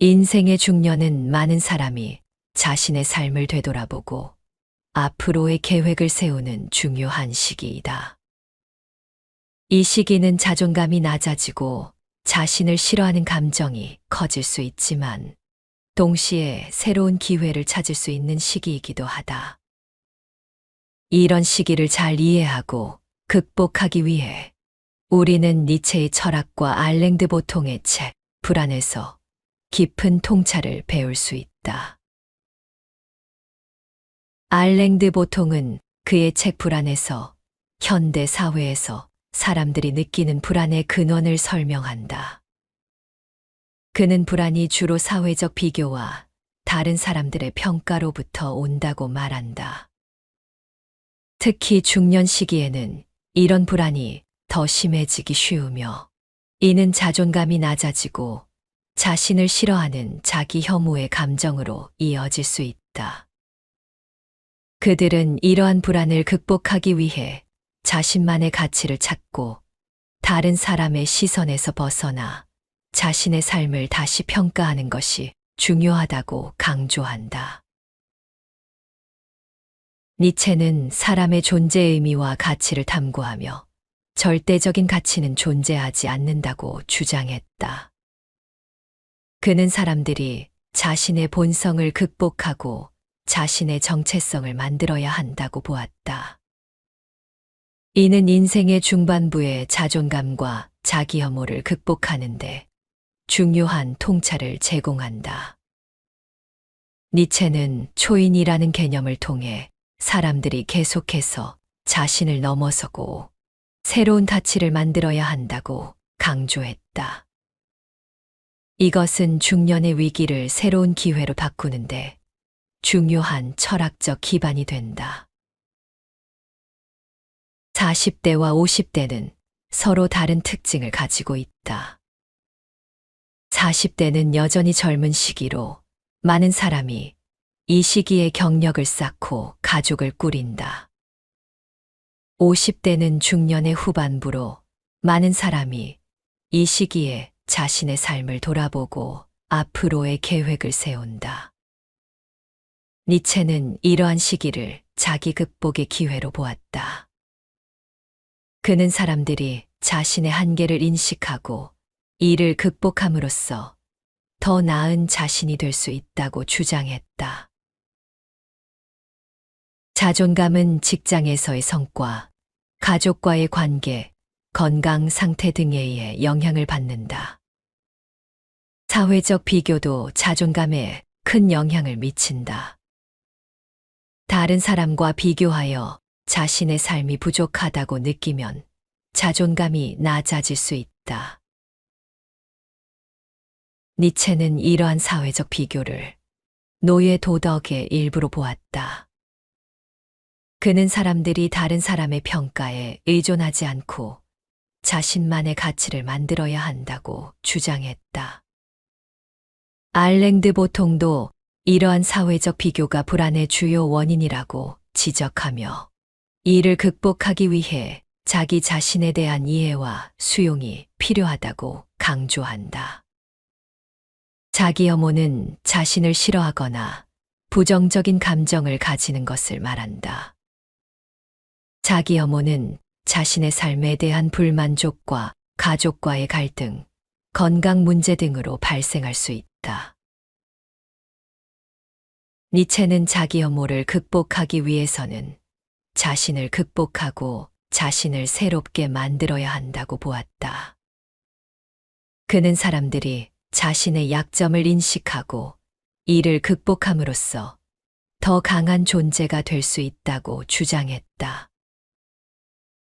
인생의 중년은 많은 사람이 자신의 삶을 되돌아보고 앞으로의 계획을 세우는 중요한 시기이다. 이 시기는 자존감이 낮아지고 자신을 싫어하는 감정이 커질 수 있지만 동시에 새로운 기회를 찾을 수 있는 시기이기도 하다. 이런 시기를 잘 이해하고 극복하기 위해 우리는 니체의 철학과 알랭드 보통의 책 불안에서 깊은 통찰을 배울 수 있다. 알랭드 보통은 그의 책 불안에서 현대 사회에서 사람들이 느끼는 불안의 근원을 설명한다. 그는 불안이 주로 사회적 비교와 다른 사람들의 평가로부터 온다고 말한다. 특히 중년 시기에는 이런 불안이 더 심해지기 쉬우며 이는 자존감이 낮아지고 자신을 싫어하는 자기 혐오의 감정으로 이어질 수 있다. 그들은 이러한 불안을 극복하기 위해 자신만의 가치를 찾고 다른 사람의 시선에서 벗어나 자신의 삶을 다시 평가하는 것이 중요하다고 강조한다. 니체는 사람의 존재의 의미와 가치를 탐구하며 절대적인 가치는 존재하지 않는다고 주장했다. 그는 사람들이 자신의 본성을 극복하고 자신의 정체성을 만들어야 한다고 보았다. 이는 인생의 중반부에 자존감과 자기 혐오를 극복하는데 중요한 통찰을 제공한다. 니체는 초인이라는 개념을 통해 사람들이 계속해서 자신을 넘어서고 새로운 가치를 만들어야 한다고 강조했다. 이것은 중년의 위기를 새로운 기회로 바꾸는데 중요한 철학적 기반이 된다. 40대와 50대는 서로 다른 특징을 가지고 있다. 40대는 여전히 젊은 시기로 많은 사람이 이 시기에 경력을 쌓고 가족을 꾸린다. 50대는 중년의 후반부로 많은 사람이 이 시기에 자신의 삶을 돌아보고 앞으로의 계획을 세운다. 니체는 이러한 시기를 자기 극복의 기회로 보았다. 그는 사람들이 자신의 한계를 인식하고 이를 극복함으로써 더 나은 자신이 될 수 있다고 주장했다. 자존감은 직장에서의 성과, 가족과의 관계, 건강 상태 등에 의해 영향을 받는다. 사회적 비교도 자존감에 큰 영향을 미친다. 다른 사람과 비교하여 자신의 삶이 부족하다고 느끼면 자존감이 낮아질 수 있다. 니체는 이러한 사회적 비교를 노예 도덕의 일부로 보았다. 그는 사람들이 다른 사람의 평가에 의존하지 않고 자신만의 가치를 만들어야 한다고 주장했다. 알랭드 보통도 이러한 사회적 비교가 불안의 주요 원인이라고 지적하며 이를 극복하기 위해 자기 자신에 대한 이해와 수용이 필요하다고 강조한다. 자기 혐오는 자신을 싫어하거나 부정적인 감정을 가지는 것을 말한다. 자기 혐오는 자신의 삶에 대한 불만족과 가족과의 갈등, 건강 문제 등으로 발생할 수 있다. 니체는 자기 혐오를 극복하기 위해서는 자신을 극복하고 자신을 새롭게 만들어야 한다고 보았다. 그는 사람들이 자신의 약점을 인식하고 이를 극복함으로써 더 강한 존재가 될 수 있다고 주장했다.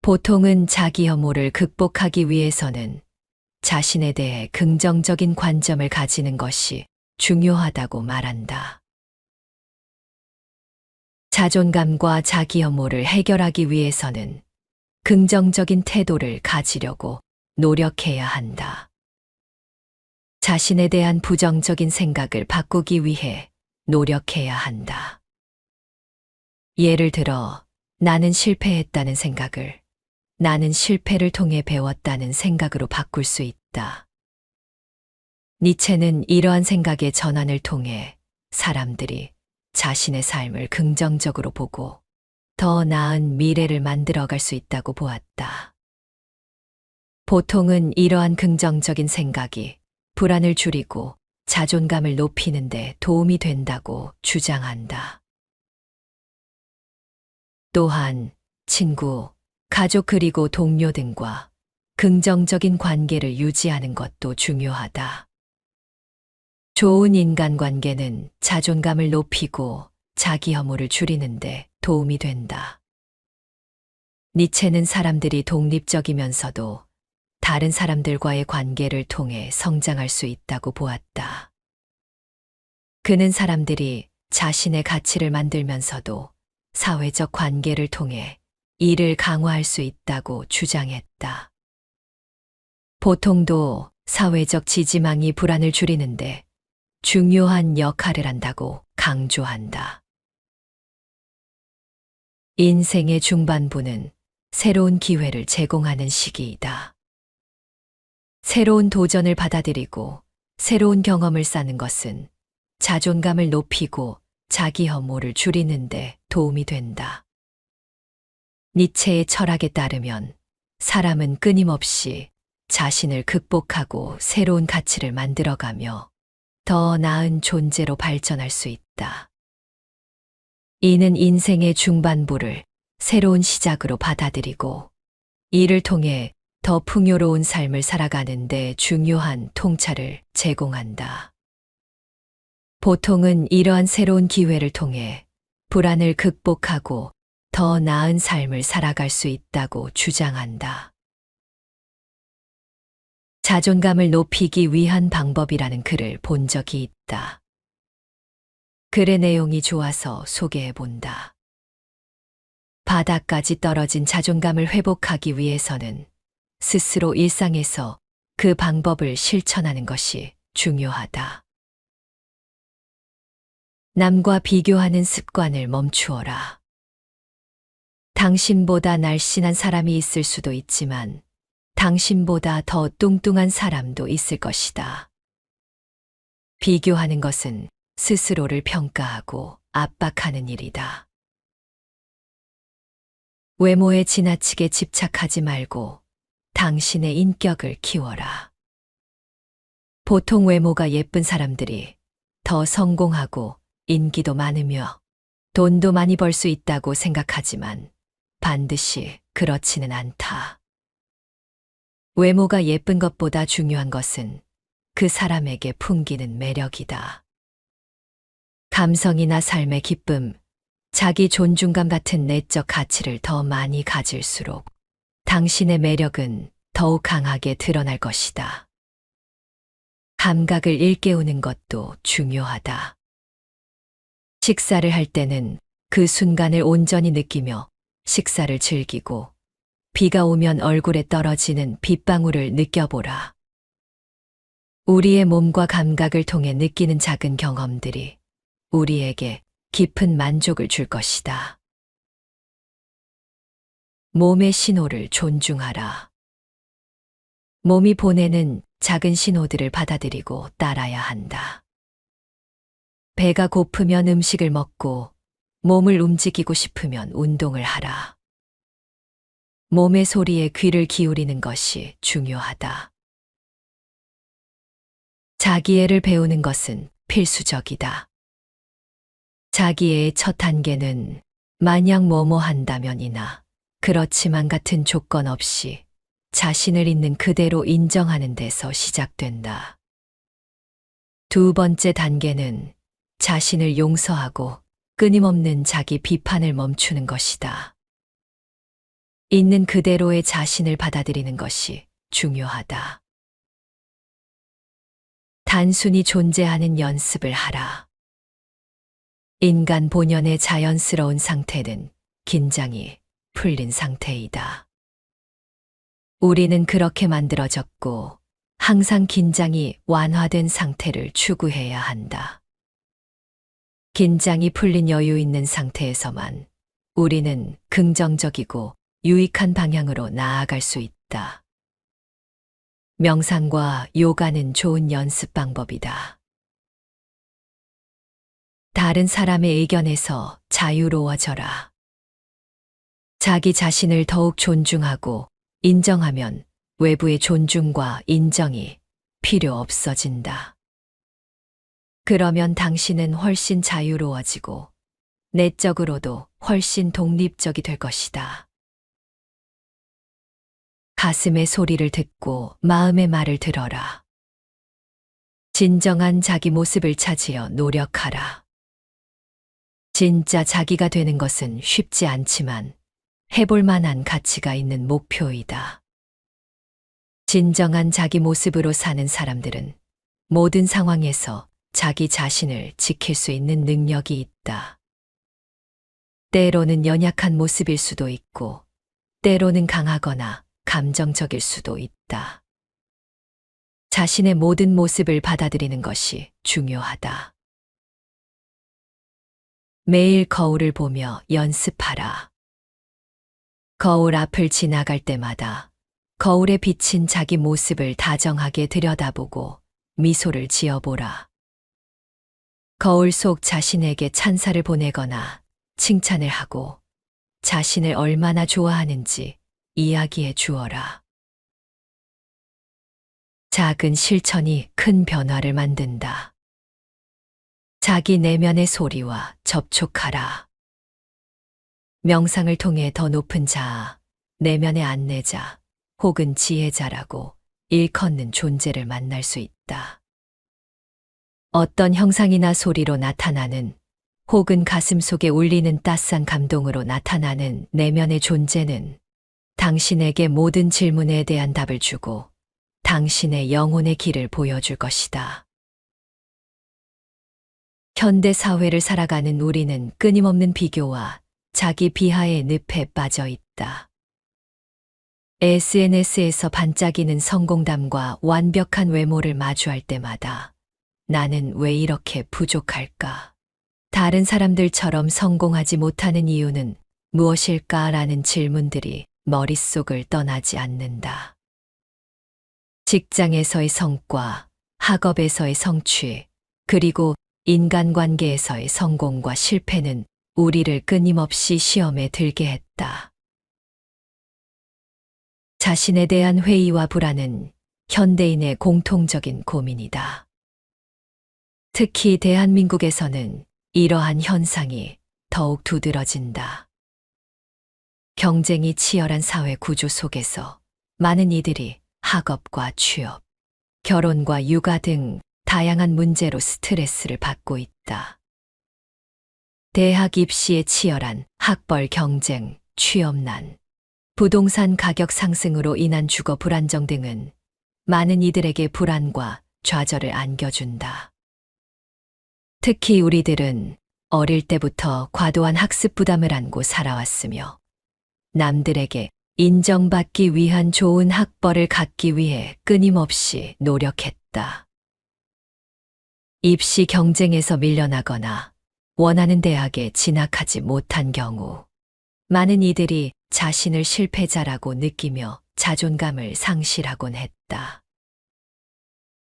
보통은 자기 혐오를 극복하기 위해서는 자신에 대해 긍정적인 관점을 가지는 것이 중요하다고 말한다. 자존감과 자기 혐오를 해결하기 위해서는 긍정적인 태도를 가지려고 노력해야 한다. 자신에 대한 부정적인 생각을 바꾸기 위해 노력해야 한다. 예를 들어, 나는 실패했다는 생각을 나는 실패를 통해 배웠다는 생각으로 바꿀 수 있다. 니체는 이러한 생각의 전환을 통해 사람들이 자신의 삶을 긍정적으로 보고 더 나은 미래를 만들어갈 수 있다고 보았다. 보통은 이러한 긍정적인 생각이 불안을 줄이고 자존감을 높이는 데 도움이 된다고 주장한다. 또한 친구, 가족 그리고 동료 등과 긍정적인 관계를 유지하는 것도 중요하다. 좋은 인간관계는 자존감을 높이고 자기 혐오를 줄이는데 도움이 된다. 니체는 사람들이 독립적이면서도 다른 사람들과의 관계를 통해 성장할 수 있다고 보았다. 그는 사람들이 자신의 가치를 만들면서도 사회적 관계를 통해 이를 강화할 수 있다고 주장했다. 보통도 사회적 지지망이 불안을 줄이는데 중요한 역할을 한다고 강조한다. 인생의 중반부는 새로운 기회를 제공하는 시기이다. 새로운 도전을 받아들이고 새로운 경험을 쌓는 것은 자존감을 높이고 자기 혐오를 줄이는데 도움이 된다. 니체의 철학에 따르면 사람은 끊임없이 자신을 극복하고 새로운 가치를 만들어가며 더 나은 존재로 발전할 수 있다. 이는 인생의 중반부를 새로운 시작으로 받아들이고 이를 통해 더 풍요로운 삶을 살아가는 데 중요한 통찰을 제공한다. 보통은 이러한 새로운 기회를 통해 불안을 극복하고 더 나은 삶을 살아갈 수 있다고 주장한다. 자존감을 높이기 위한 방법이라는 글을 본 적이 있다. 글의 내용이 좋아서 소개해 본다. 바닥까지 떨어진 자존감을 회복하기 위해서는 스스로 일상에서 그 방법을 실천하는 것이 중요하다. 남과 비교하는 습관을 멈추어라. 당신보다 날씬한 사람이 있을 수도 있지만 당신보다 더 뚱뚱한 사람도 있을 것이다. 비교하는 것은 스스로를 평가하고 압박하는 일이다. 외모에 지나치게 집착하지 말고 당신의 인격을 키워라. 보통 외모가 예쁜 사람들이 더 성공하고 인기도 많으며 돈도 많이 벌 수 있다고 생각하지만 반드시 그렇지는 않다. 외모가 예쁜 것보다 중요한 것은 그 사람에게 풍기는 매력이다. 감성이나 삶의 기쁨, 자기 존중감 같은 내적 가치를 더 많이 가질수록 당신의 매력은 더욱 강하게 드러날 것이다. 감각을 일깨우는 것도 중요하다. 식사를 할 때는 그 순간을 온전히 느끼며 식사를 즐기고 비가 오면 얼굴에 떨어지는 빗방울을 느껴보라. 우리의 몸과 감각을 통해 느끼는 작은 경험들이 우리에게 깊은 만족을 줄 것이다. 몸의 신호를 존중하라. 몸이 보내는 작은 신호들을 받아들이고 따라야 한다. 배가 고프면 음식을 먹고 몸을 움직이고 싶으면 운동을 하라. 몸의 소리에 귀를 기울이는 것이 중요하다. 자기애를 배우는 것은 필수적이다. 자기애의 첫 단계는 만약 뭐뭐 한다면이나 그렇지만 같은 조건 없이 자신을 있는 그대로 인정하는 데서 시작된다. 두 번째 단계는 자신을 용서하고 끊임없는 자기 비판을 멈추는 것이다. 있는 그대로의 자신을 받아들이는 것이 중요하다. 단순히 존재하는 연습을 하라. 인간 본연의 자연스러운 상태는 긴장이 풀린 상태이다. 우리는 그렇게 만들어졌고 항상 긴장이 완화된 상태를 추구해야 한다. 긴장이 풀린 여유 있는 상태에서만 우리는 긍정적이고 유익한 방향으로 나아갈 수 있다. 명상과 요가는 좋은 연습 방법이다. 다른 사람의 의견에서 자유로워져라. 자기 자신을 더욱 존중하고 인정하면 외부의 존중과 인정이 필요 없어진다. 그러면 당신은 훨씬 자유로워지고 내적으로도 훨씬 독립적이 될 것이다. 가슴의 소리를 듣고 마음의 말을 들어라. 진정한 자기 모습을 찾으려 노력하라. 진짜 자기가 되는 것은 쉽지 않지만 해볼 만한 가치가 있는 목표이다. 진정한 자기 모습으로 사는 사람들은 모든 상황에서 자기 자신을 지킬 수 있는 능력이 있다. 때로는 연약한 모습일 수도 있고, 때로는 강하거나 감정적일 수도 있다. 자신의 모든 모습을 받아들이는 것이 중요하다. 매일 거울을 보며 연습하라. 거울 앞을 지나갈 때마다 거울에 비친 자기 모습을 다정하게 들여다보고 미소를 지어보라. 거울 속 자신에게 찬사를 보내거나 칭찬을 하고 자신을 얼마나 좋아하는지 이야기해 주어라. 작은 실천이 큰 변화를 만든다. 자기 내면의 소리와 접촉하라. 명상을 통해 더 높은 자아, 내면의 안내자, 혹은 지혜자라고 일컫는 존재를 만날 수 있다. 어떤 형상이나 소리로 나타나는 혹은 가슴 속에 울리는 따스한 감동으로 나타나는 내면의 존재는 당신에게 모든 질문에 대한 답을 주고 당신의 영혼의 길을 보여줄 것이다. 현대 사회를 살아가는 우리는 끊임없는 비교와 자기 비하의 늪에 빠져 있다. SNS에서 반짝이는 성공담과 완벽한 외모를 마주할 때마다 나는 왜 이렇게 부족할까? 다른 사람들처럼 성공하지 못하는 이유는 무엇일까라는 질문들이 머릿속을 떠나지 않는다. 직장에서의 성과, 학업에서의 성취, 그리고 인간관계에서의 성공과 실패는 우리를 끊임없이 시험에 들게 했다. 자신에 대한 회의와 불안은 현대인의 공통적인 고민이다. 특히 대한민국에서는 이러한 현상이 더욱 두드러진다. 경쟁이 치열한 사회 구조 속에서 많은 이들이 학업과 취업, 결혼과 육아 등 다양한 문제로 스트레스를 받고 있다. 대학 입시의 치열한 학벌 경쟁, 취업난, 부동산 가격 상승으로 인한 주거 불안정 등은 많은 이들에게 불안과 좌절을 안겨준다. 특히 우리들은 어릴 때부터 과도한 학습 부담을 안고 살아왔으며 남들에게 인정받기 위한 좋은 학벌을 갖기 위해 끊임없이 노력했다. 입시 경쟁에서 밀려나거나 원하는 대학에 진학하지 못한 경우 많은 이들이 자신을 실패자라고 느끼며 자존감을 상실하곤 했다.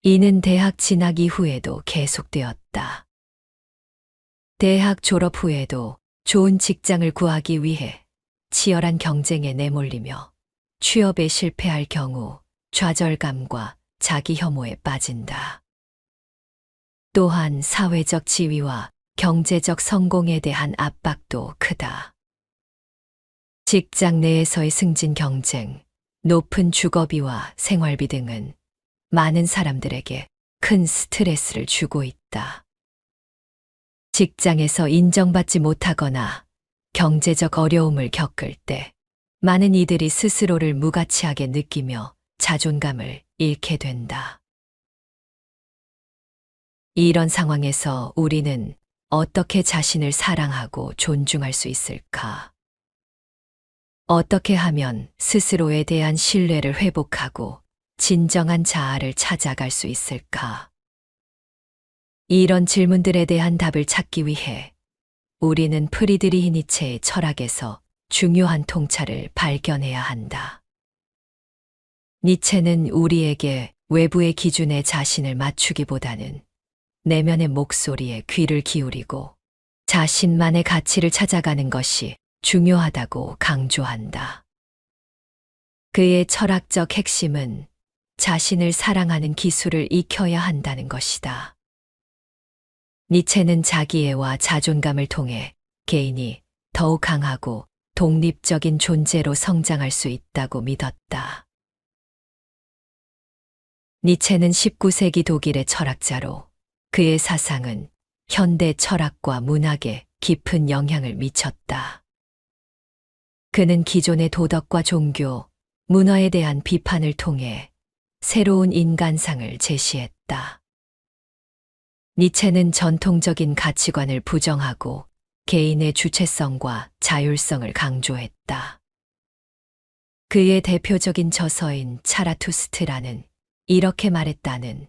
이는 대학 진학 이후에도 계속되었다. 대학 졸업 후에도 좋은 직장을 구하기 위해 치열한 경쟁에 내몰리며 취업에 실패할 경우 좌절감과 자기 혐오에 빠진다. 또한 사회적 지위와 경제적 성공에 대한 압박도 크다. 직장 내에서의 승진 경쟁, 높은 주거비와 생활비 등은 많은 사람들에게 큰 스트레스를 주고 있다. 직장에서 인정받지 못하거나 경제적 어려움을 겪을 때 많은 이들이 스스로를 무가치하게 느끼며 자존감을 잃게 된다. 이런 상황에서 우리는 어떻게 자신을 사랑하고 존중할 수 있을까? 어떻게 하면 스스로에 대한 신뢰를 회복하고 진정한 자아를 찾아갈 수 있을까? 이런 질문들에 대한 답을 찾기 위해 우리는 프리드리히 니체의 철학에서 중요한 통찰을 발견해야 한다. 니체는 우리에게 외부의 기준에 자신을 맞추기보다는 내면의 목소리에 귀를 기울이고 자신만의 가치를 찾아가는 것이 중요하다고 강조한다. 그의 철학적 핵심은 자신을 사랑하는 기술을 익혀야 한다는 것이다. 니체는 자기애와 자존감을 통해 개인이 더욱 강하고 독립적인 존재로 성장할 수 있다고 믿었다. 니체는 19세기 독일의 철학자로 그의 사상은 현대 철학과 문학에 깊은 영향을 미쳤다. 그는 기존의 도덕과 종교, 문화에 대한 비판을 통해 새로운 인간상을 제시했다. 니체는 전통적인 가치관을 부정하고 개인의 주체성과 자율성을 강조했다. 그의 대표적인 저서인 차라투스트라는 이렇게 말했다는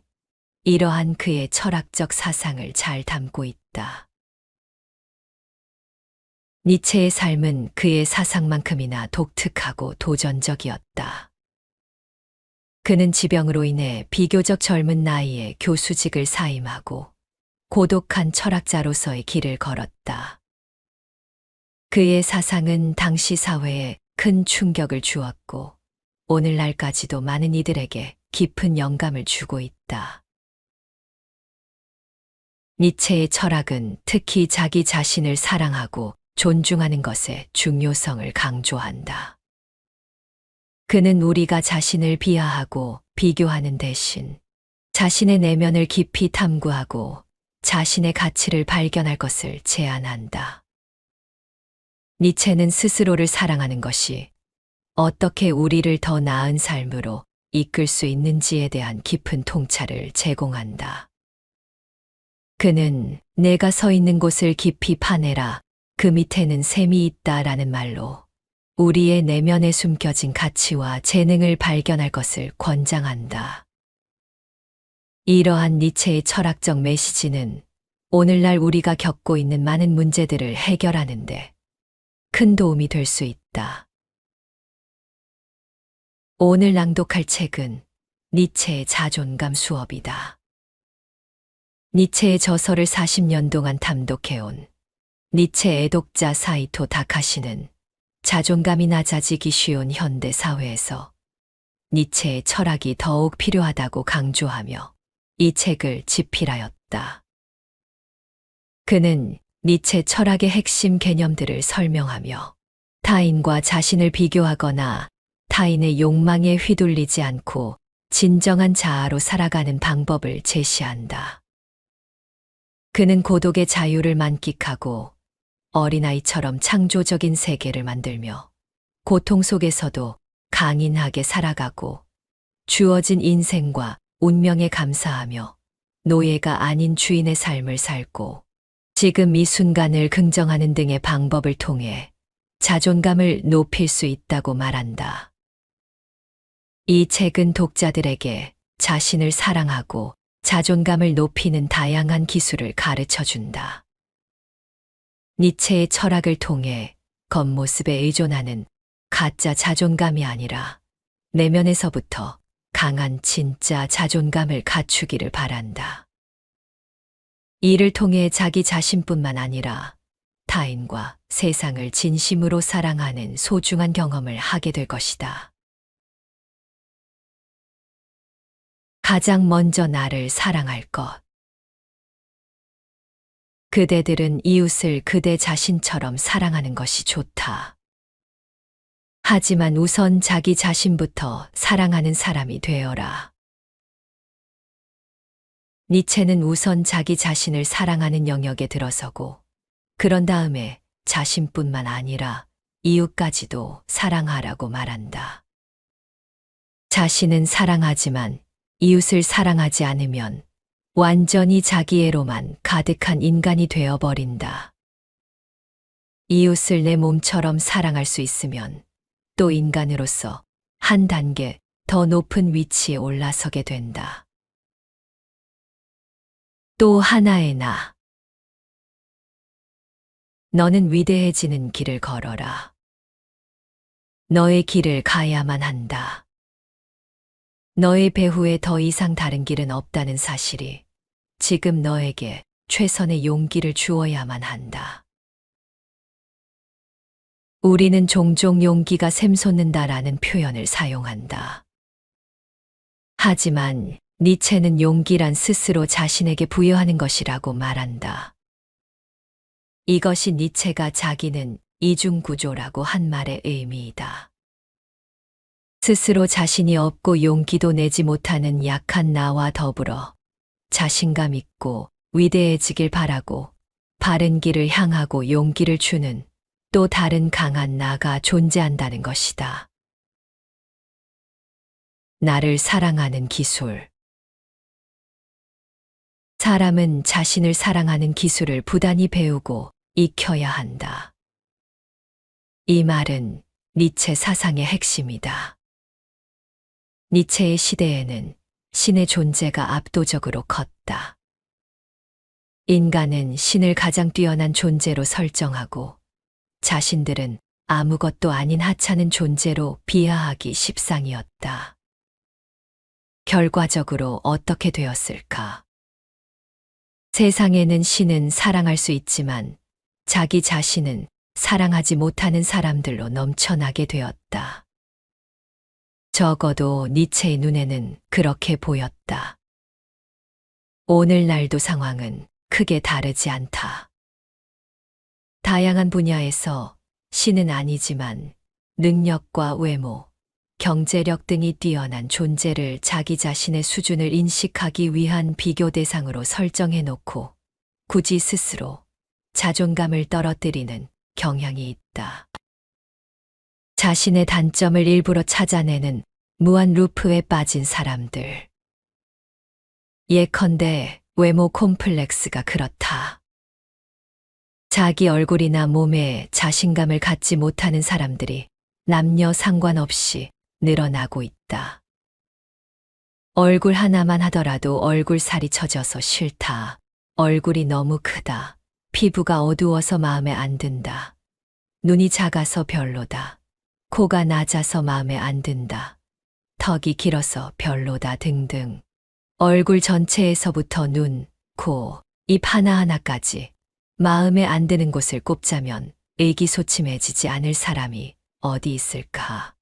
이러한 그의 철학적 사상을 잘 담고 있다. 니체의 삶은 그의 사상만큼이나 독특하고 도전적이었다. 그는 지병으로 인해 비교적 젊은 나이에 교수직을 사임하고 고독한 철학자로서의 길을 걸었다. 그의 사상은 당시 사회에 큰 충격을 주었고 오늘날까지도 많은 이들에게 깊은 영감을 주고 있다. 니체의 철학은 특히 자기 자신을 사랑하고 존중하는 것의 중요성을 강조한다. 그는 우리가 자신을 비하하고 비교하는 대신 자신의 내면을 깊이 탐구하고 자신의 가치를 발견할 것을 제안한다. 니체는 스스로를 사랑하는 것이 어떻게 우리를 더 나은 삶으로 이끌 수 있는지에 대한 깊은 통찰을 제공한다. 그는 내가 서 있는 곳을 깊이 파내라, 그 밑에는 샘이 있다라는 말로 우리의 내면에 숨겨진 가치와 재능을 발견할 것을 권장한다. 이러한 니체의 철학적 메시지는 오늘날 우리가 겪고 있는 많은 문제들을 해결하는 데 큰 도움이 될 수 있다. 오늘 낭독할 책은 니체의 자존감 수업이다. 니체의 저서를 40년 동안 탐독해온 니체 애독자 사이토 다카시는 자존감이 낮아지기 쉬운 현대 사회에서 니체의 철학이 더욱 필요하다고 강조하며 이 책을 집필하였다. 그는 니체 철학의 핵심 개념들을 설명하며 타인과 자신을 비교하거나 타인의 욕망에 휘둘리지 않고 진정한 자아로 살아가는 방법을 제시한다. 그는 고독의 자유를 만끽하고 어린아이처럼 창조적인 세계를 만들며 고통 속에서도 강인하게 살아가고 주어진 인생과 운명에 감사하며 노예가 아닌 주인의 삶을 살고 지금 이 순간을 긍정하는 등의 방법을 통해 자존감을 높일 수 있다고 말한다. 이 책은 독자들에게 자신을 사랑하고 자존감을 높이는 다양한 기술을 가르쳐 준다. 니체의 철학을 통해 겉모습에 의존하는 가짜 자존감이 아니라 내면에서부터 강한 진짜 자존감을 갖추기를 바란다. 이를 통해 자기 자신뿐만 아니라 타인과 세상을 진심으로 사랑하는 소중한 경험을 하게 될 것이다. 가장 먼저 나를 사랑할 것. 그대들은 이웃을 그대 자신처럼 사랑하는 것이 좋다. 하지만 우선 자기 자신부터 사랑하는 사람이 되어라. 니체는 우선 자기 자신을 사랑하는 영역에 들어서고 그런 다음에 자신뿐만 아니라 이웃까지도 사랑하라고 말한다. 자신은 사랑하지만 이웃을 사랑하지 않으면 완전히 자기애로만 가득한 인간이 되어버린다. 이웃을 내 몸처럼 사랑할 수 있으면 또 인간으로서 한 단계 더 높은 위치에 올라서게 된다. 또 하나의 나. 너는 위대해지는 길을 걸어라. 너의 길을 가야만 한다. 너의 배후에 더 이상 다른 길은 없다는 사실이 지금 너에게 최선의 용기를 주어야만 한다. 우리는 종종 용기가 샘솟는다라는 표현을 사용한다. 하지만 니체는 용기란 스스로 자신에게 부여하는 것이라고 말한다. 이것이 니체가 자기는 이중구조라고 한 말의 의미이다. 스스로 자신이 없고 용기도 내지 못하는 약한 나와 더불어 자신감 있고 위대해지길 바라고 바른 길을 향하고 용기를 주는 또 다른 강한 나가 존재한다는 것이다. 나를 사랑하는 기술. 사람은 자신을 사랑하는 기술을 부단히 배우고 익혀야 한다. 이 말은 니체 사상의 핵심이다. 니체의 시대에는 신의 존재가 압도적으로 컸다. 인간은 신을 가장 뛰어난 존재로 설정하고 자신들은 아무것도 아닌 하찮은 존재로 비하하기 십상이었다. 결과적으로 어떻게 되었을까? 세상에는 신은 사랑할 수 있지만 자기 자신은 사랑하지 못하는 사람들로 넘쳐나게 되었다. 적어도 니체의 눈에는 그렇게 보였다. 오늘날도 상황은 크게 다르지 않다. 다양한 분야에서 신은 아니지만 능력과 외모, 경제력 등이 뛰어난 존재를 자기 자신의 수준을 인식하기 위한 비교 대상으로 설정해 놓고 굳이 스스로 자존감을 떨어뜨리는 경향이 있다. 자신의 단점을 일부러 찾아내는 무한 루프에 빠진 사람들. 예컨대 외모 콤플렉스가 그렇다. 자기 얼굴이나 몸에 자신감을 갖지 못하는 사람들이 남녀 상관없이 늘어나고 있다. 얼굴 하나만 하더라도 얼굴 살이 처져서 싫다. 얼굴이 너무 크다. 피부가 어두워서 마음에 안 든다. 눈이 작아서 별로다. 코가 낮아서 마음에 안 든다. 턱이 길어서 별로다 등등. 얼굴 전체에서부터 눈, 코, 입 하나하나까지 마음에 안 드는 곳을 꼽자면 의기소침해지지 않을 사람이 어디 있을까?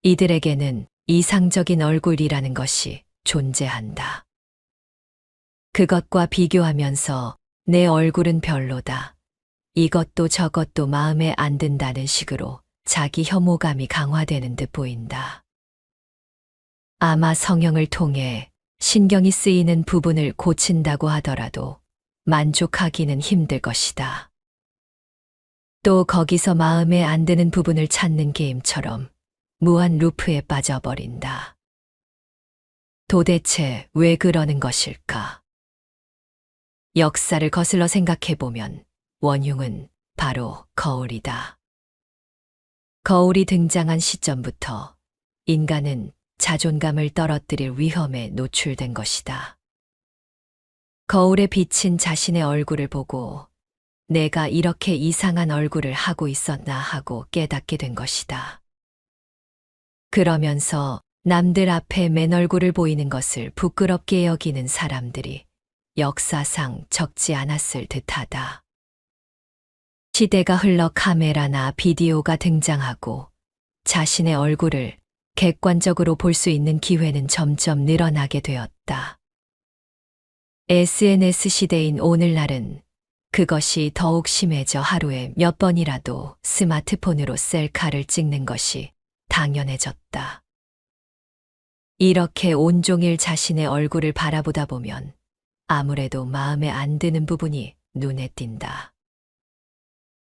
이들에게는 이상적인 얼굴이라는 것이 존재한다. 그것과 비교하면서 내 얼굴은 별로다. 이것도 저것도 마음에 안 든다는 식으로 자기 혐오감이 강화되는 듯 보인다. 아마 성형을 통해 신경이 쓰이는 부분을 고친다고 하더라도 만족하기는 힘들 것이다. 또 거기서 마음에 안 드는 부분을 찾는 게임처럼 무한 루프에 빠져버린다. 도대체 왜 그러는 것일까? 역사를 거슬러 생각해보면 원흉은 바로 거울이다. 거울이 등장한 시점부터 인간은 자존감을 떨어뜨릴 위험에 노출된 것이다. 거울에 비친 자신의 얼굴을 보고 내가 이렇게 이상한 얼굴을 하고 있었나 하고 깨닫게 된 것이다. 그러면서 남들 앞에 맨 얼굴을 보이는 것을 부끄럽게 여기는 사람들이 역사상 적지 않았을 듯하다. 시대가 흘러 카메라나 비디오가 등장하고 자신의 얼굴을 객관적으로 볼 수 있는 기회는 점점 늘어나게 되었다. SNS 시대인 오늘날은 그것이 더욱 심해져 하루에 몇 번이라도 스마트폰으로 셀카를 찍는 것이 당연해졌다. 이렇게 온종일 자신의 얼굴을 바라보다 보면 아무래도 마음에 안 드는 부분이 눈에 띈다.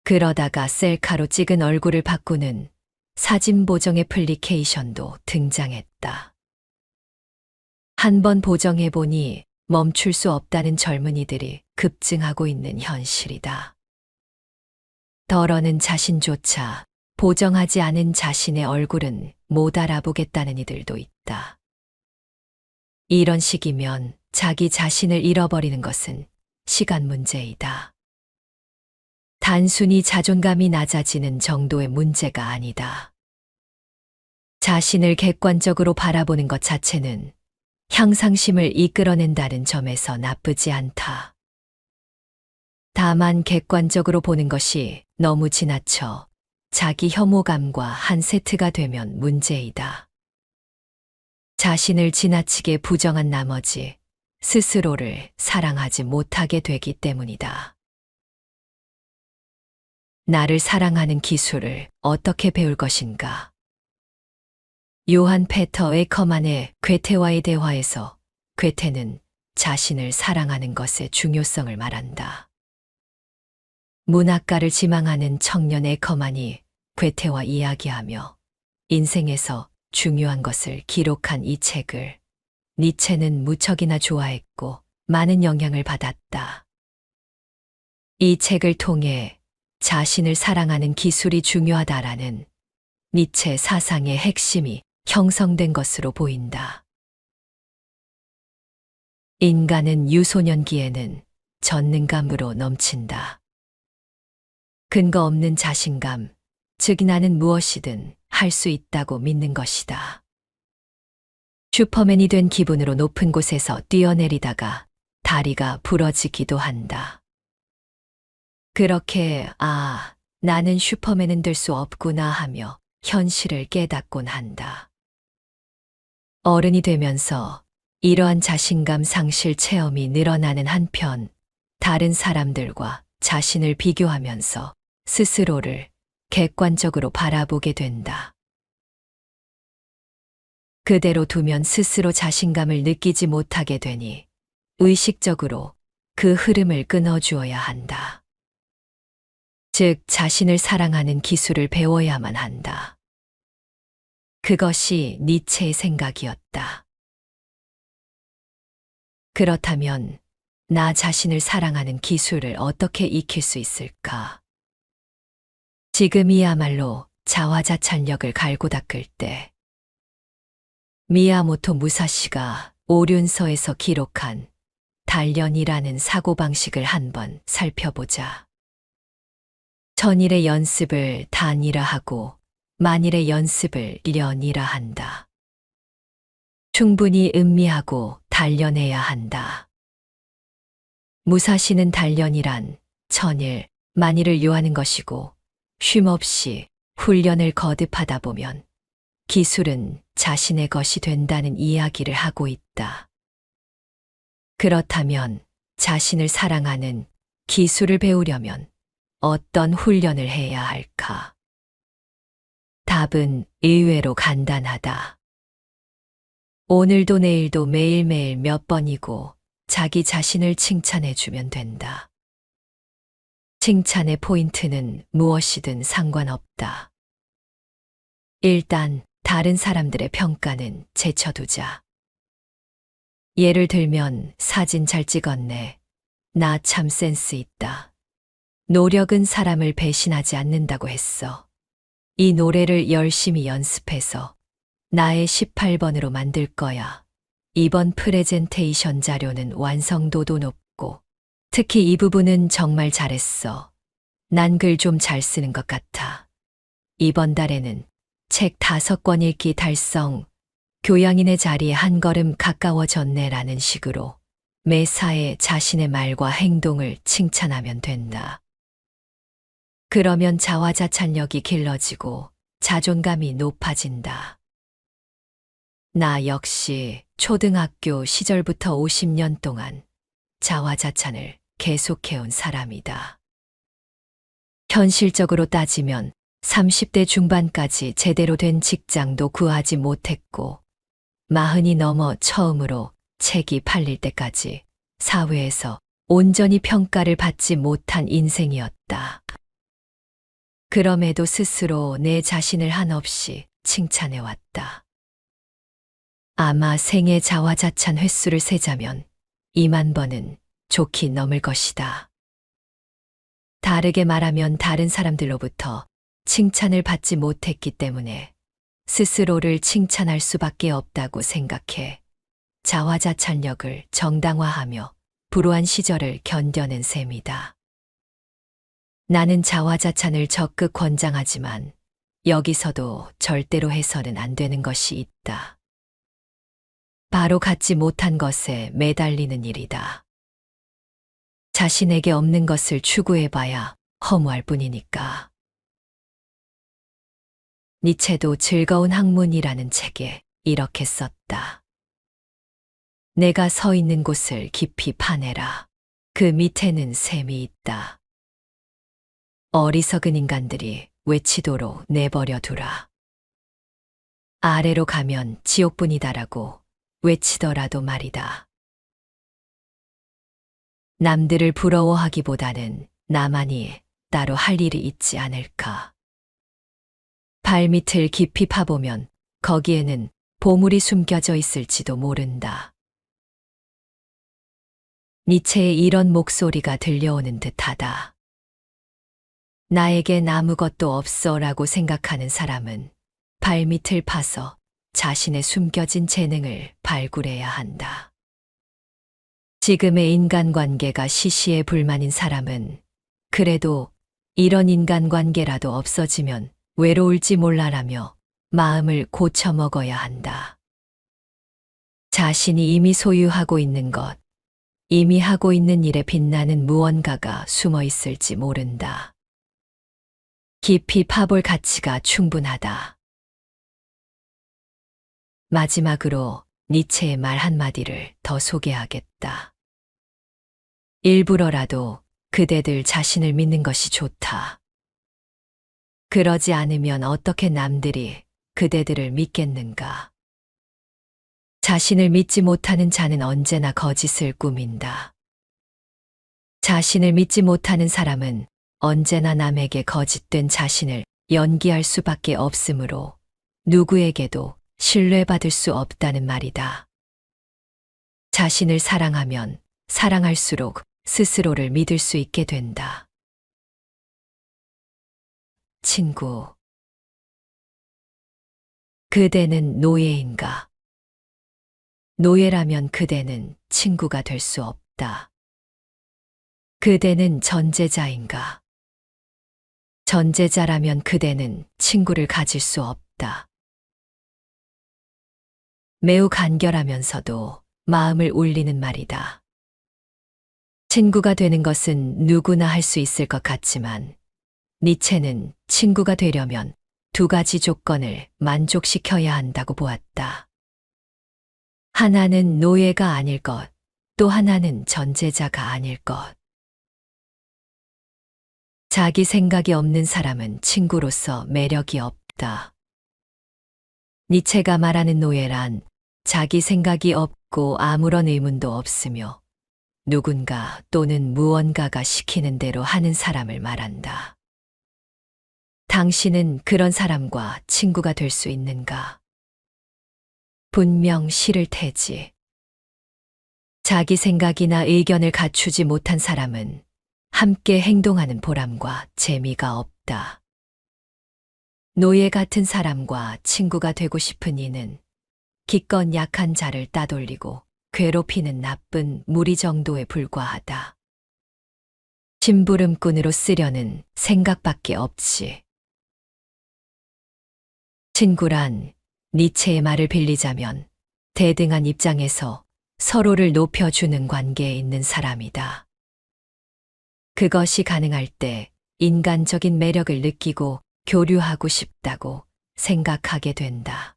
그러다가 셀카로 찍은 얼굴을 바꾸는 사진 보정 애플리케이션도 등장했다. 한번 보정해보니 멈출 수 없다는 젊은이들이 급증하고 있는 현실이다. 더러는 자신조차 보정하지 않은 자신의 얼굴은 못 알아보겠다는 이들도 있다. 이런 식이면 자기 자신을 잃어버리는 것은 시간 문제이다. 단순히 자존감이 낮아지는 정도의 문제가 아니다. 자신을 객관적으로 바라보는 것 자체는 향상심을 이끌어낸다는 점에서 나쁘지 않다. 다만 객관적으로 보는 것이 너무 지나쳐 자기 혐오감과 한 세트가 되면 문제이다. 자신을 지나치게 부정한 나머지 스스로를 사랑하지 못하게 되기 때문이다. 나를 사랑하는 기술을 어떻게 배울 것인가? 요한 페터 에커만의 괴테와의 대화에서 괴테는 자신을 사랑하는 것의 중요성을 말한다. 문학가를 지망하는 청년 에커만이 괴테와 이야기하며 인생에서 중요한 것을 기록한 이 책을 니체는 무척이나 좋아했고 많은 영향을 받았다. 이 책을 통해 자신을 사랑하는 기술이 중요하다라는 니체 사상의 핵심이 형성된 것으로 보인다. 인간은 유소년기에는 전능감으로 넘친다. 근거 없는 자신감, 즉 나는 무엇이든 할 수 있다고 믿는 것이다. 슈퍼맨이 된 기분으로 높은 곳에서 뛰어내리다가 다리가 부러지기도 한다. 그렇게 나는 슈퍼맨은 될 수 없구나 하며 현실을 깨닫곤 한다. 어른이 되면서 이러한 자신감 상실 체험이 늘어나는 한편 다른 사람들과 자신을 비교하면서 스스로를 객관적으로 바라보게 된다. 그대로 두면 스스로 자신감을 느끼지 못하게 되니 의식적으로 그 흐름을 끊어주어야 한다. 즉, 자신을 사랑하는 기술을 배워야만 한다. 그것이 니체의 생각이었다. 그렇다면 나 자신을 사랑하는 기술을 어떻게 익힐 수 있을까? 지금이야말로 자화자찬력을 갈고 닦을 때. 미야모토 무사시가 오륜서에서 기록한 단련이라는 사고방식을 한번 살펴보자. 천일의 연습을 단이라 하고 만일의 연습을 련이라 한다. 충분히 음미하고 단련해야 한다. 무사시는 단련이란 천일, 만일을 요하는 것이고 쉼없이 훈련을 거듭하다 보면 기술은 자신의 것이 된다는 이야기를 하고 있다. 그렇다면 자신을 사랑하는 기술을 배우려면 어떤 훈련을 해야 할까? 답은 의외로 간단하다. 오늘도 내일도 매일매일 몇 번이고 자기 자신을 칭찬해주면 된다. 칭찬의 포인트는 무엇이든 상관없다. 일단 다른 사람들의 평가는 제쳐두자. 예를 들면 사진 잘 찍었네. 나 참 센스 있다. 노력은 사람을 배신하지 않는다고 했어. 이 노래를 열심히 연습해서 나의 18번으로 만들 거야. 이번 프레젠테이션 자료는 완성도도 높고 특히 이 부분은 정말 잘했어. 난 글 좀 잘 쓰는 것 같아. 이번 달에는 책 5권 읽기 달성, 교양인의 자리에 한 걸음 가까워졌네라는 식으로 매사에 자신의 말과 행동을 칭찬하면 된다. 그러면 자화자찬력이 길러지고 자존감이 높아진다. 나 역시 초등학교 시절부터 50년 동안 자화자찬을 계속해온 사람이다. 현실적으로 따지면 30대 중반까지 제대로 된 직장도 구하지 못했고 40이 넘어 처음으로 책이 팔릴 때까지 사회에서 온전히 평가를 받지 못한 인생이었다. 그럼에도 스스로 내 자신을 한없이 칭찬해왔다. 아마 생애 자화자찬 횟수를 세자면 2만 번은 좋게 넘을 것이다. 다르게 말하면 다른 사람들로부터 칭찬을 받지 못했기 때문에 스스로를 칭찬할 수밖에 없다고 생각해 자화자찬력을 정당화하며 불우한 시절을 견뎌낸 셈이다. 나는 자화자찬을 적극 권장하지만 여기서도 절대로 해서는 안 되는 것이 있다. 바로 갖지 못한 것에 매달리는 일이다. 자신에게 없는 것을 추구해봐야 허무할 뿐이니까. 니체도 즐거운 학문이라는 책에 이렇게 썼다. 내가 서 있는 곳을 깊이 파내라. 그 밑에는 샘이 있다. 어리석은 인간들이 외치도록 내버려 두라. 아래로 가면 지옥뿐이다라고 외치더라도 말이다. 남들을 부러워하기보다는 나만이 따로 할 일이 있지 않을까. 발밑을 깊이 파보면 거기에는 보물이 숨겨져 있을지도 모른다. 니체의 이런 목소리가 들려오는 듯하다. 나에겐 아무것도 없어 라고 생각하는 사람은 발밑을 파서 자신의 숨겨진 재능을 발굴해야 한다. 지금의 인간관계가 시시해 불만인 사람은 그래도 이런 인간관계라도 없어지면 외로울지 몰라라며 마음을 고쳐먹어야 한다. 자신이 이미 소유하고 있는 것, 이미 하고 있는 일에 빛나는 무언가가 숨어 있을지 모른다. 깊이 파볼 가치가 충분하다. 마지막으로 니체의 말 한마디를 더 소개하겠다. 일부러라도 그대들 자신을 믿는 것이 좋다. 그러지 않으면 어떻게 남들이 그대들을 믿겠는가? 자신을 믿지 못하는 자는 언제나 거짓을 꾸민다. 자신을 믿지 못하는 사람은 언제나 남에게 거짓된 자신을 연기할 수밖에 없으므로 누구에게도 신뢰받을 수 없다는 말이다. 자신을 사랑하면 사랑할수록 스스로를 믿을 수 있게 된다. 친구. 그대는 노예인가? 노예라면 그대는 친구가 될 수 없다. 그대는 전제자인가? 전제자라면 그대는 친구를 가질 수 없다. 매우 간결하면서도 마음을 울리는 말이다. 친구가 되는 것은 누구나 할 수 있을 것 같지만 니체는 친구가 되려면 두 가지 조건을 만족시켜야 한다고 보았다. 하나는 노예가 아닐 것, 또 하나는 전제자가 아닐 것. 자기 생각이 없는 사람은 친구로서 매력이 없다. 니체가 말하는 노예란 자기 생각이 없고 아무런 의문도 없으며 누군가 또는 무언가가 시키는 대로 하는 사람을 말한다. 당신은 그런 사람과 친구가 될 수 있는가? 분명 싫을 테지. 자기 생각이나 의견을 갖추지 못한 사람은 함께 행동하는 보람과 재미가 없다. 노예 같은 사람과 친구가 되고 싶은 이는 기껏 약한 자를 따돌리고 괴롭히는 나쁜 무리 정도에 불과하다. 심부름꾼으로 쓰려는 생각밖에 없지. 친구란 니체의 말을 빌리자면 대등한 입장에서 서로를 높여주는 관계에 있는 사람이다. 그것이 가능할 때 인간적인 매력을 느끼고 교류하고 싶다고 생각하게 된다.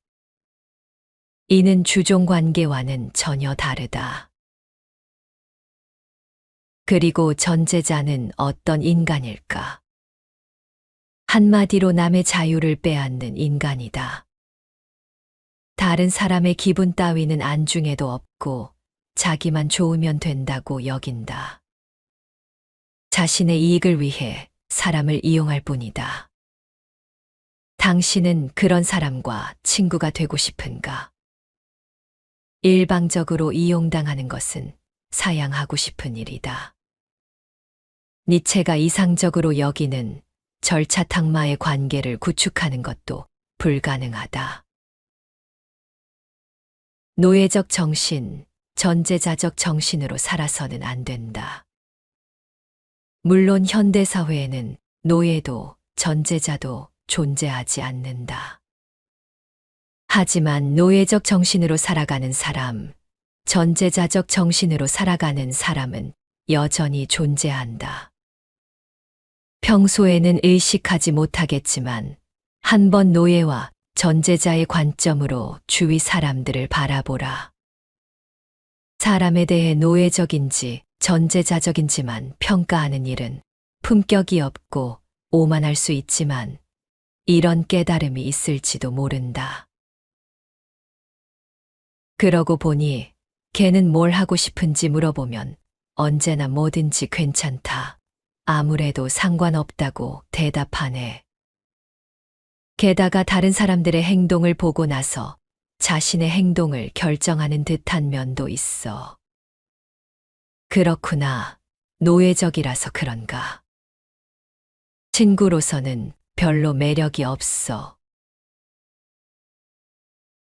이는 주종 관계와는 전혀 다르다. 그리고 전제자는 어떤 인간일까? 한마디로 남의 자유를 빼앗는 인간이다. 다른 사람의 기분 따위는 안중에도 없고 자기만 좋으면 된다고 여긴다. 자신의 이익을 위해 사람을 이용할 뿐이다. 당신은 그런 사람과 친구가 되고 싶은가? 일방적으로 이용당하는 것은 사양하고 싶은 일이다. 니체가 이상적으로 여기는 절차탕마의 관계를 구축하는 것도 불가능하다. 노예적 정신, 전제자적 정신으로 살아서는 안 된다. 물론 현대사회에는 노예도 전제자도 존재하지 않는다. 하지만 노예적 정신으로 살아가는 사람, 전제자적 정신으로 살아가는 사람은 여전히 존재한다. 평소에는 의식하지 못하겠지만 한 번 노예와 전제자의 관점으로 주위 사람들을 바라보라. 사람에 대해 노예적인지 전제자적인지만 평가하는 일은 품격이 없고 오만할 수 있지만 이런 깨달음이 있을지도 모른다. 그러고 보니 걔는 뭘 하고 싶은지 물어보면 언제나 뭐든지 괜찮다. 아무래도 상관없다고 대답하네. 게다가 다른 사람들의 행동을 보고 나서 자신의 행동을 결정하는 듯한 면도 있어. 그렇구나. 노예적이라서 그런가. 친구로서는 별로 매력이 없어.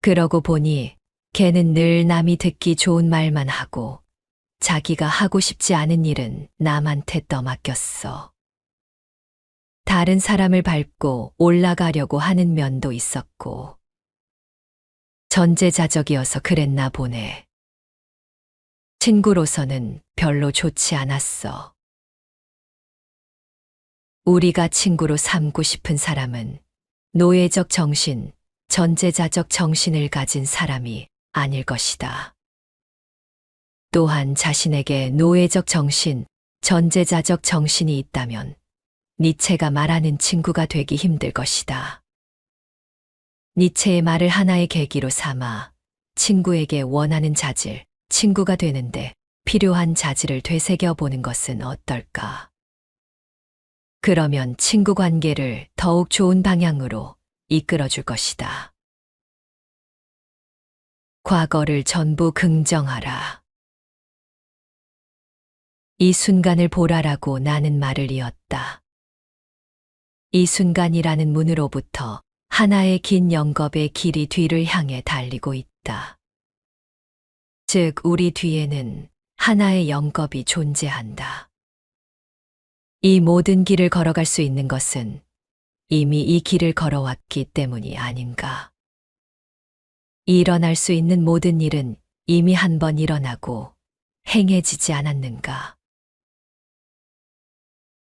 그러고 보니 걔는 늘 남이 듣기 좋은 말만 하고 자기가 하고 싶지 않은 일은 남한테 떠맡겼어. 다른 사람을 밟고 올라가려고 하는 면도 있었고 전제자적이어서 그랬나 보네. 친구로서는 별로 좋지 않았어. 우리가 친구로 삼고 싶은 사람은 노예적 정신, 전제자적 정신을 가진 사람이 아닐 것이다. 또한 자신에게 노예적 정신, 전제자적 정신이 있다면 니체가 말하는 친구가 되기 힘들 것이다. 니체의 말을 하나의 계기로 삼아 친구에게 원하는 자질, 친구가 되는데 필요한 자질을 되새겨 보는 것은 어떨까? 그러면 친구 관계를 더욱 좋은 방향으로 이끌어 줄 것이다. 과거를 전부 긍정하라. 이 순간을 보라라고 나는 말을 이었다. 이 순간이라는 문으로부터 하나의 긴 영겁의 길이 뒤를 향해 달리고 있다. 즉, 우리 뒤에는 하나의 영겁이 존재한다. 이 모든 길을 걸어갈 수 있는 것은 이미 이 길을 걸어왔기 때문이 아닌가. 일어날 수 있는 모든 일은 이미 한 번 일어나고 행해지지 않았는가.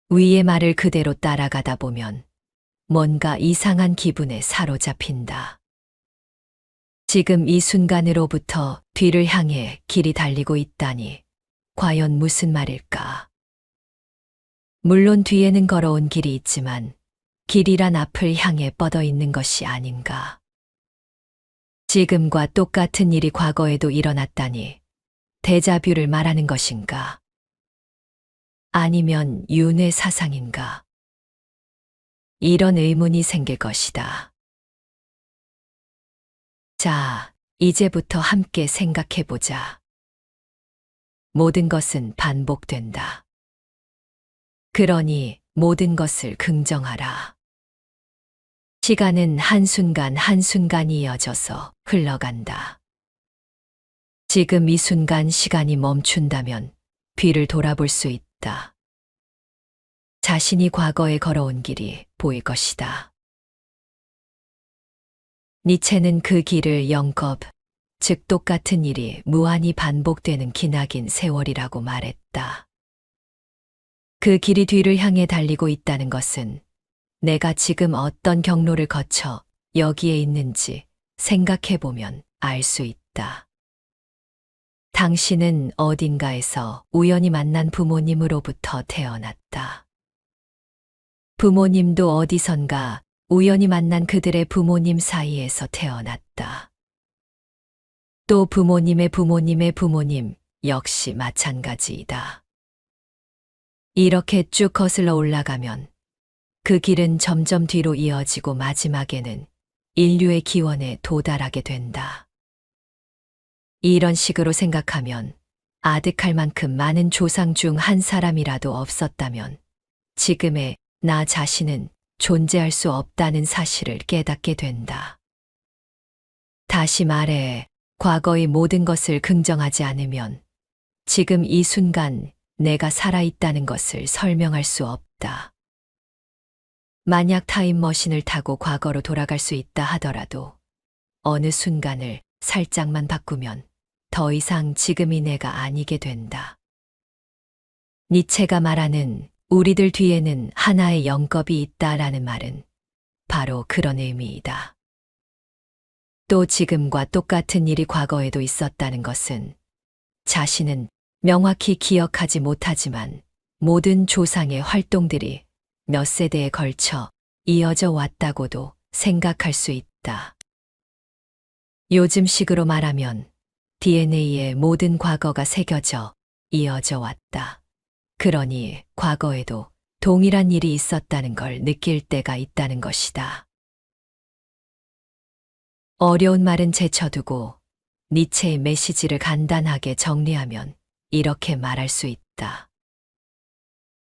위의 말을 그대로 따라가다 보면 뭔가 이상한 기분에 사로잡힌다. 지금 이 순간으로부터 뒤를 향해 길이 달리고 있다니 과연 무슨 말일까? 물론 뒤에는 걸어온 길이 있지만 길이란 앞을 향해 뻗어 있는 것이 아닌가. 지금과 똑같은 일이 과거에도 일어났다니 데자뷰를 말하는 것인가? 아니면 윤회 사상인가? 이런 의문이 생길 것이다. 자, 이제부터 함께 생각해보자. 모든 것은 반복된다. 그러니 모든 것을 긍정하라. 시간은 한순간 한순간이 이어져서 흘러간다. 지금 이 순간 시간이 멈춘다면 뒤를 돌아볼 수 있다. 자신이 과거에 걸어온 길이 보일 것이다. 니체는 그 길을 영겁, 즉 똑같은 일이 무한히 반복되는 기나긴 세월이라고 말했다. 그 길이 뒤를 향해 달리고 있다는 것은 내가 지금 어떤 경로를 거쳐 여기에 있는지 생각해보면 알 수 있다. 당신은 어딘가에서 우연히 만난 부모님으로부터 태어났다. 부모님도 어디선가 우연히 만난 그들의 부모님 사이에서 태어났다. 또 부모님의 부모님의 부모님 역시 마찬가지이다. 이렇게 쭉 거슬러 올라가면 그 길은 점점 뒤로 이어지고 마지막에는 인류의 기원에 도달하게 된다. 이런 식으로 생각하면 아득할 만큼 많은 조상 중 한 사람이라도 없었다면 지금의 나 자신은 존재할 수 없다는 사실을 깨닫게 된다. 다시 말해, 과거의 모든 것을 긍정하지 않으면 지금 이 순간 내가 살아있다는 것을 설명할 수 없다. 만약 타임머신을 타고 과거로 돌아갈 수 있다 하더라도 어느 순간을 살짝만 바꾸면 더 이상 지금의 내가 아니게 된다. 니체가 말하는 우리들 뒤에는 하나의 영겁이 있다라는 말은 바로 그런 의미이다. 또 지금과 똑같은 일이 과거에도 있었다는 것은 자신은 명확히 기억하지 못하지만 모든 조상의 활동들이 몇 세대에 걸쳐 이어져 왔다고도 생각할 수 있다. 요즘식으로 말하면 DNA에 모든 과거가 새겨져 이어져 왔다. 그러니 과거에도 동일한 일이 있었다는 걸 느낄 때가 있다는 것이다. 어려운 말은 제쳐두고 니체의 메시지를 간단하게 정리하면 이렇게 말할 수 있다.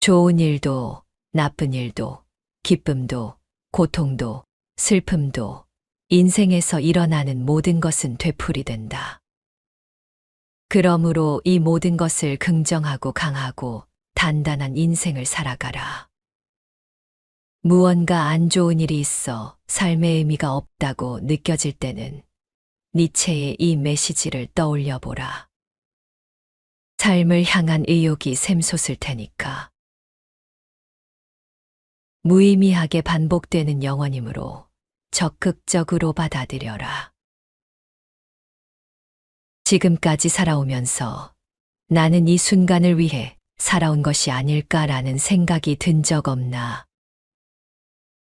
좋은 일도, 나쁜 일도, 기쁨도, 고통도, 슬픔도, 인생에서 일어나는 모든 것은 되풀이된다. 그러므로 이 모든 것을 긍정하고 강하고 단단한 인생을 살아가라. 무언가 안 좋은 일이 있어 삶의 의미가 없다고 느껴질 때는 니체의 이 메시지를 떠올려 보라. 삶을 향한 의욕이 샘솟을 테니까. 무의미하게 반복되는 영원이므로 적극적으로 받아들여라. 지금까지 살아오면서 나는 이 순간을 위해 살아온 것이 아닐까라는 생각이 든 적 없나?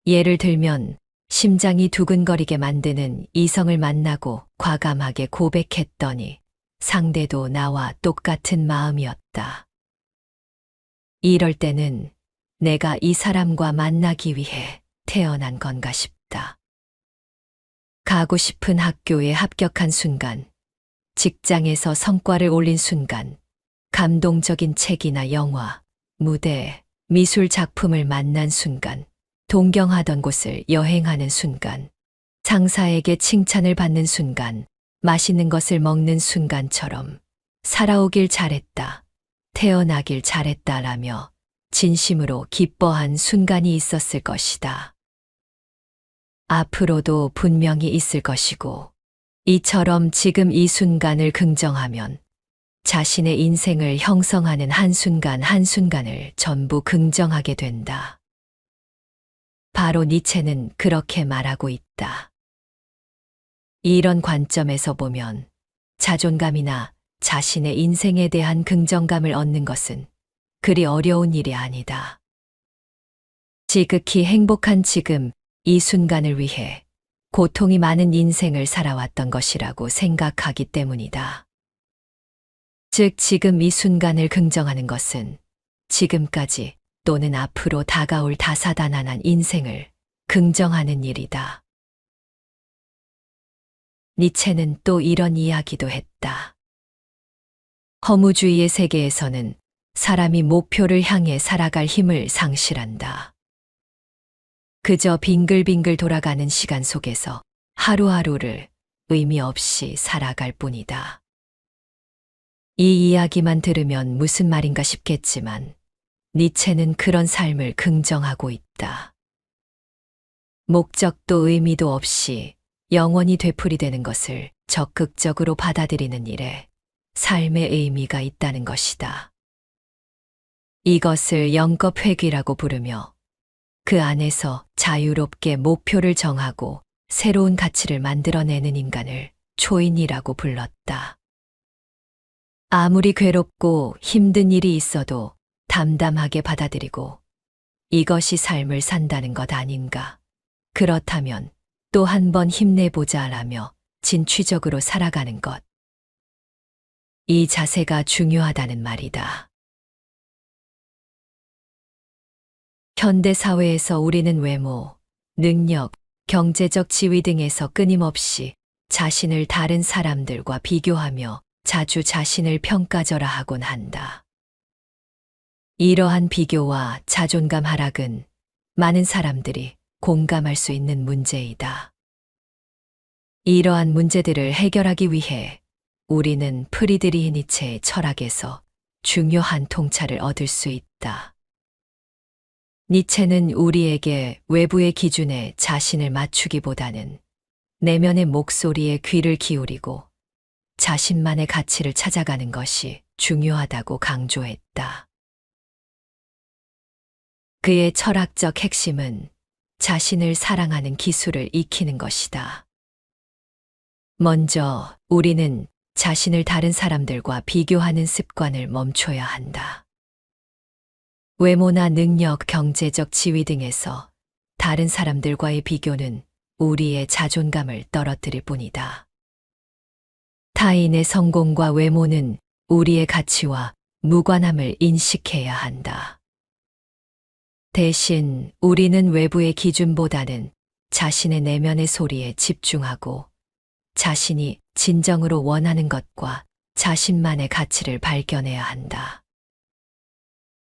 예를 들면 심장이 두근거리게 만드는 이성을 만나고 과감하게 고백했더니 상대도 나와 똑같은 마음이었다. 이럴 때는 내가 이 사람과 만나기 위해 태어난 건가 싶다. 가고 싶은 학교에 합격한 순간, 직장에서 성과를 올린 순간, 감동적인 책이나 영화, 무대, 미술 작품을 만난 순간, 동경하던 곳을 여행하는 순간, 상사에게 칭찬을 받는 순간, 맛있는 것을 먹는 순간처럼 살아오길 잘했다, 태어나길 잘했다라며 진심으로 기뻐한 순간이 있었을 것이다. 앞으로도 분명히 있을 것이고, 이처럼 지금 이 순간을 긍정하면 자신의 인생을 형성하는 한순간 한순간을 전부 긍정하게 된다. 바로 니체는 그렇게 말하고 있다. 이런 관점에서 보면 자존감이나 자신의 인생에 대한 긍정감을 얻는 것은 그리 어려운 일이 아니다. 지극히 행복한 지금 이 순간을 위해 고통이 많은 인생을 살아왔던 것이라고 생각하기 때문이다. 즉 지금 이 순간을 긍정하는 것은 지금까지 또는 앞으로 다가올 다사다난한 인생을 긍정하는 일이다. 니체는 또 이런 이야기도 했다. 허무주의의 세계에서는 사람이 목표를 향해 살아갈 힘을 상실한다. 그저 빙글빙글 돌아가는 시간 속에서 하루하루를 의미 없이 살아갈 뿐이다. 이 이야기만 들으면 무슨 말인가 싶겠지만 니체는 그런 삶을 긍정하고 있다. 목적도 의미도 없이 영원히 되풀이되는 것을 적극적으로 받아들이는 일에 삶의 의미가 있다는 것이다. 이것을 영겁회귀라고 부르며 그 안에서 자유롭게 목표를 정하고 새로운 가치를 만들어내는 인간을 초인이라고 불렀다. 아무리 괴롭고 힘든 일이 있어도 담담하게 받아들이고 이것이 삶을 산다는 것 아닌가. 그렇다면 또 한 번 힘내보자라며 진취적으로 살아가는 것. 이 자세가 중요하다는 말이다. 현대 사회에서 우리는 외모, 능력, 경제적 지위 등에서 끊임없이 자신을 다른 사람들과 비교하며 자주 자신을 평가절하 하곤 한다. 이러한 비교와 자존감 하락은 많은 사람들이 공감할 수 있는 문제이다. 이러한 문제들을 해결하기 위해 우리는 프리드리히 니체의 철학에서 중요한 통찰을 얻을 수 있다. 니체는 우리에게 외부의 기준에 자신을 맞추기보다는 내면의 목소리에 귀를 기울이고 자신만의 가치를 찾아가는 것이 중요하다고 강조했다. 그의 철학적 핵심은 자신을 사랑하는 기술을 익히는 것이다. 먼저 우리는 자신을 다른 사람들과 비교하는 습관을 멈춰야 한다. 외모나 능력, 경제적 지위 등에서 다른 사람들과의 비교는 우리의 자존감을 떨어뜨릴 뿐이다. 타인의 성공과 외모는 우리의 가치와 무관함을 인식해야 한다. 대신 우리는 외부의 기준보다는 자신의 내면의 소리에 집중하고 자신이 진정으로 원하는 것과 자신만의 가치를 발견해야 한다.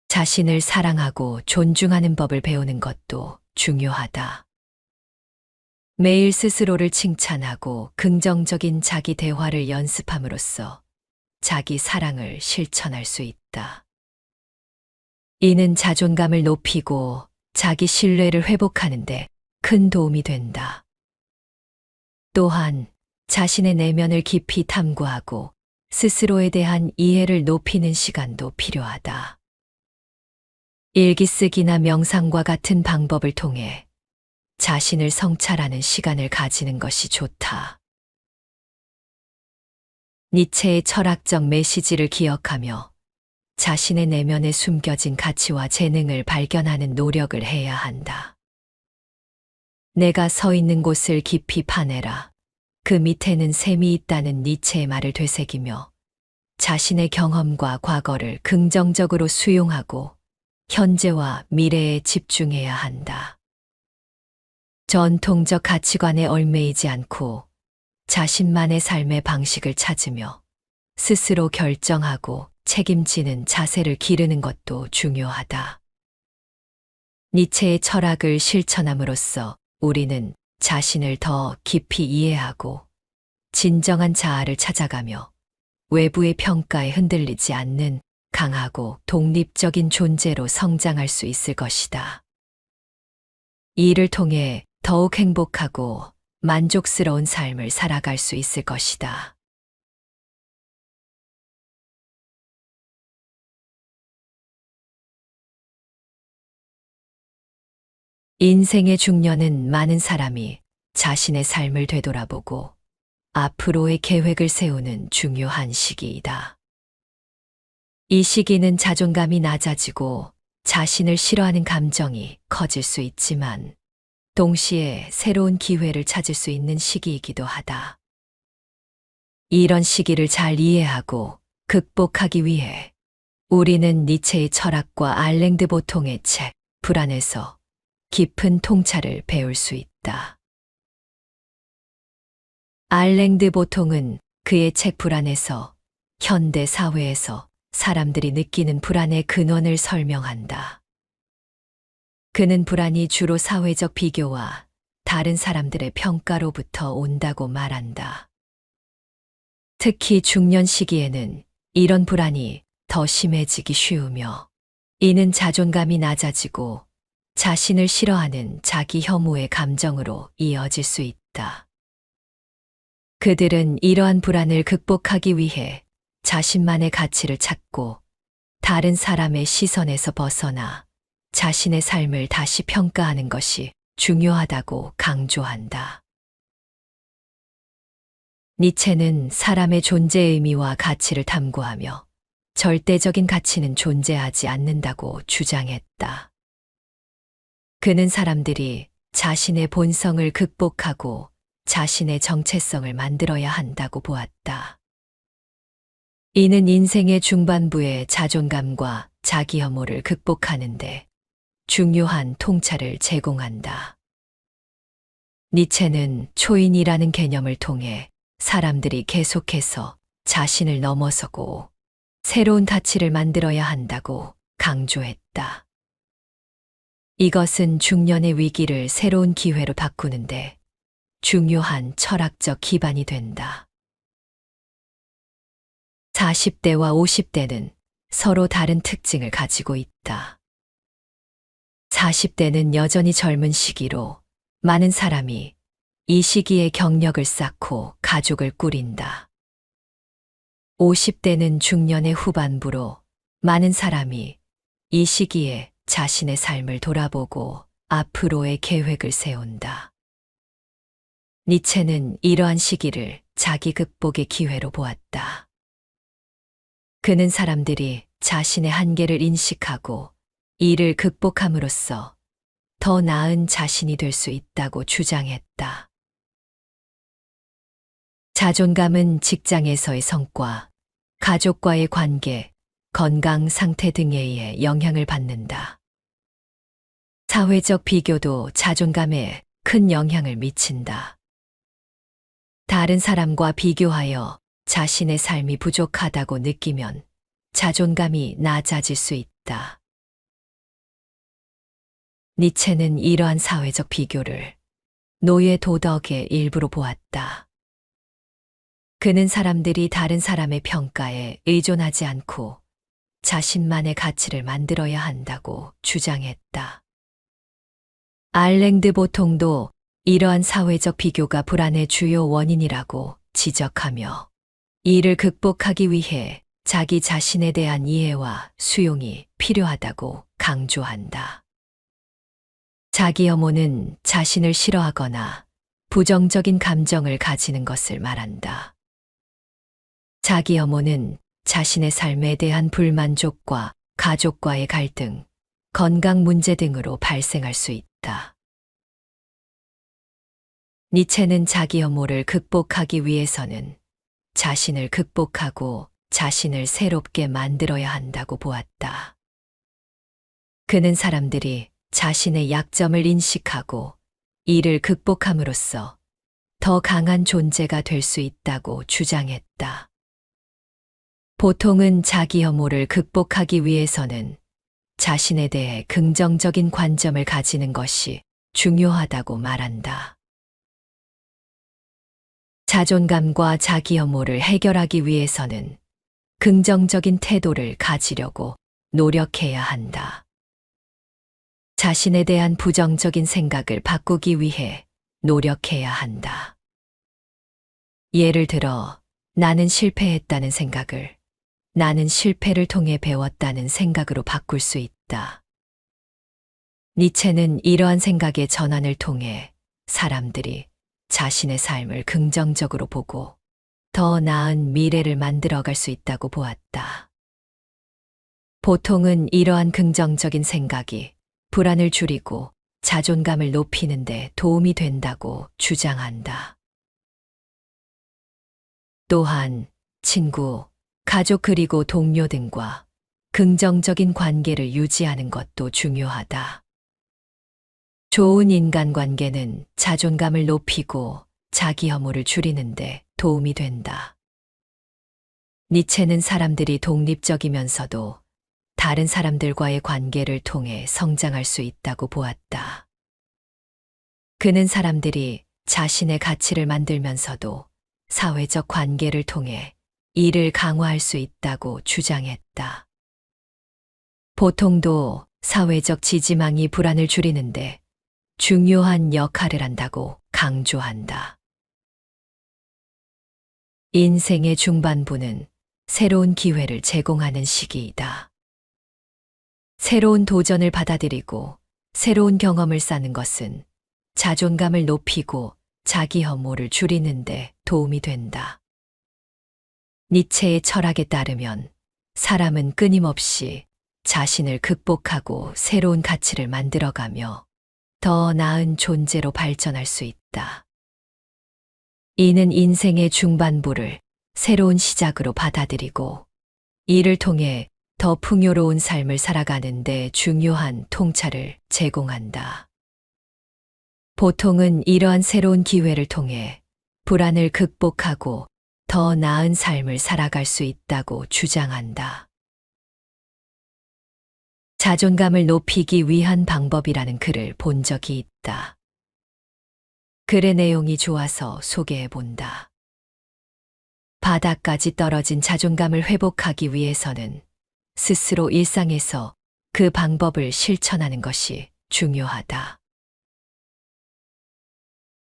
자신을 사랑하고 존중하는 법을 배우는 것도 중요하다. 매일 스스로를 칭찬하고 긍정적인 자기 대화를 연습함으로써 자기 사랑을 실천할 수 있다. 이는 자존감을 높이고 자기 신뢰를 회복하는 데 큰 도움이 된다. 또한 자신의 내면을 깊이 탐구하고 스스로에 대한 이해를 높이는 시간도 필요하다. 일기 쓰기나 명상과 같은 방법을 통해 자신을 성찰하는 시간을 가지는 것이 좋다. 니체의 철학적 메시지를 기억하며 자신의 내면에 숨겨진 가치와 재능을 발견하는 노력을 해야 한다. 내가 서 있는 곳을 깊이 파내라. 그 밑에는 샘이 있다는 니체의 말을 되새기며 자신의 경험과 과거를 긍정적으로 수용하고 현재와 미래에 집중해야 한다. 전통적 가치관에 얽매이지 않고 자신만의 삶의 방식을 찾으며 스스로 결정하고 책임지는 자세를 기르는 것도 중요하다. 니체의 철학을 실천함으로써 우리는 자신을 더 깊이 이해하고 진정한 자아를 찾아가며 외부의 평가에 흔들리지 않는 강하고 독립적인 존재로 성장할 수 있을 것이다. 이를 통해 더욱 행복하고 만족스러운 삶을 살아갈 수 있을 것이다. 인생의 중년은 많은 사람이 자신의 삶을 되돌아보고 앞으로의 계획을 세우는 중요한 시기이다. 이 시기는 자존감이 낮아지고 자신을 싫어하는 감정이 커질 수 있지만 동시에 새로운 기회를 찾을 수 있는 시기이기도 하다. 이런 시기를 잘 이해하고 극복하기 위해 우리는 니체의 철학과 알랭드 보통의 책 불안에서 깊은 통찰을 배울 수 있다. 알랭드 보통은 그의 책 불안에서 현대 사회에서 사람들이 느끼는 불안의 근원을 설명한다. 그는 불안이 주로 사회적 비교와 다른 사람들의 평가로부터 온다고 말한다. 특히 중년 시기에는 이런 불안이 더 심해지기 쉬우며 이는 자존감이 낮아지고 자신을 싫어하는 자기 혐오의 감정으로 이어질 수 있다. 그들은 이러한 불안을 극복하기 위해 자신만의 가치를 찾고 다른 사람의 시선에서 벗어나 자신의 삶을 다시 평가하는 것이 중요하다고 강조한다. 니체는 사람의 존재의 의미와 가치를 탐구하며 절대적인 가치는 존재하지 않는다고 주장했다. 그는 사람들이 자신의 본성을 극복하고 자신의 정체성을 만들어야 한다고 보았다. 이는 인생의 중반부의 자존감과 자기 혐오를 극복하는데 중요한 통찰을 제공한다. 니체는 초인이라는 개념을 통해 사람들이 계속해서 자신을 넘어서고 새로운 가치를 만들어야 한다고 강조했다. 이것은 중년의 위기를 새로운 기회로 바꾸는데 중요한 철학적 기반이 된다. 40대와 50대는 서로 다른 특징을 가지고 있다. 40대는 여전히 젊은 시기로 많은 사람이 이 시기에 경력을 쌓고 가족을 꾸린다. 50대는 중년의 후반부로 많은 사람이 이 시기에 자신의 삶을 돌아보고 앞으로의 계획을 세운다. 니체는 이러한 시기를 자기 극복의 기회로 보았다. 그는 사람들이 자신의 한계를 인식하고 이를 극복함으로써 더 나은 자신이 될 수 있다고 주장했다. 자존감은 직장에서의 성과, 가족과의 관계, 건강 상태 등에 의해 영향을 받는다. 사회적 비교도 자존감에 큰 영향을 미친다. 다른 사람과 비교하여 자신의 삶이 부족하다고 느끼면 자존감이 낮아질 수 있다. 니체는 이러한 사회적 비교를 노예 도덕의 일부로 보았다. 그는 사람들이 다른 사람의 평가에 의존하지 않고 자신만의 가치를 만들어야 한다고 주장했다. 알랭드 보통도 이러한 사회적 비교가 불안의 주요 원인이라고 지적하며 이를 극복하기 위해 자기 자신에 대한 이해와 수용이 필요하다고 강조한다. 자기 혐오는 자신을 싫어하거나 부정적인 감정을 가지는 것을 말한다. 자기 혐오는 자신의 삶에 대한 불만족과 가족과의 갈등, 건강 문제 등으로 발생할 수 있다. 니체는 자기 혐오를 극복하기 위해서는 자신을 극복하고 자신을 새롭게 만들어야 한다고 보았다. 그는 사람들이 자신의 약점을 인식하고 이를 극복함으로써 더 강한 존재가 될 수 있다고 주장했다. 보통은 자기 혐오를 극복하기 위해서는 자신에 대해 긍정적인 관점을 가지는 것이 중요하다고 말한다. 자존감과 자기 혐오를 해결하기 위해서는 긍정적인 태도를 가지려고 노력해야 한다. 자신에 대한 부정적인 생각을 바꾸기 위해 노력해야 한다. 예를 들어, 나는 실패했다는 생각을 나는 실패를 통해 배웠다는 생각으로 바꿀 수 있다. 니체는 이러한 생각의 전환을 통해 사람들이 자신의 삶을 긍정적으로 보고 더 나은 미래를 만들어갈 수 있다고 보았다. 보통은 이러한 긍정적인 생각이 불안을 줄이고 자존감을 높이는 데 도움이 된다고 주장한다. 또한 친구, 가족 그리고 동료 등과 긍정적인 관계를 유지하는 것도 중요하다. 좋은 인간관계는 자존감을 높이고 자기 혐오를 줄이는데 도움이 된다. 니체는 사람들이 독립적이면서도 다른 사람들과의 관계를 통해 성장할 수 있다고 보았다. 그는 사람들이 자신의 가치를 만들면서도 사회적 관계를 통해 이를 강화할 수 있다고 주장했다. 보통도 사회적 지지망이 불안을 줄이는데 중요한 역할을 한다고 강조한다. 인생의 중반부는 새로운 기회를 제공하는 시기이다. 새로운 도전을 받아들이고 새로운 경험을 쌓는 것은 자존감을 높이고 자기 혐오를 줄이는데 도움이 된다. 니체의 철학에 따르면 사람은 끊임없이 자신을 극복하고 새로운 가치를 만들어가며 더 나은 존재로 발전할 수 있다. 이는 인생의 중반부를 새로운 시작으로 받아들이고 이를 통해 더 풍요로운 삶을 살아가는 데 중요한 통찰을 제공한다. 보통은 이러한 새로운 기회를 통해 불안을 극복하고 더 나은 삶을 살아갈 수 있다고 주장한다. 자존감을 높이기 위한 방법이라는 글을 본 적이 있다. 글의 내용이 좋아서 소개해 본다. 바닥까지 떨어진 자존감을 회복하기 위해서는 스스로 일상에서 그 방법을 실천하는 것이 중요하다.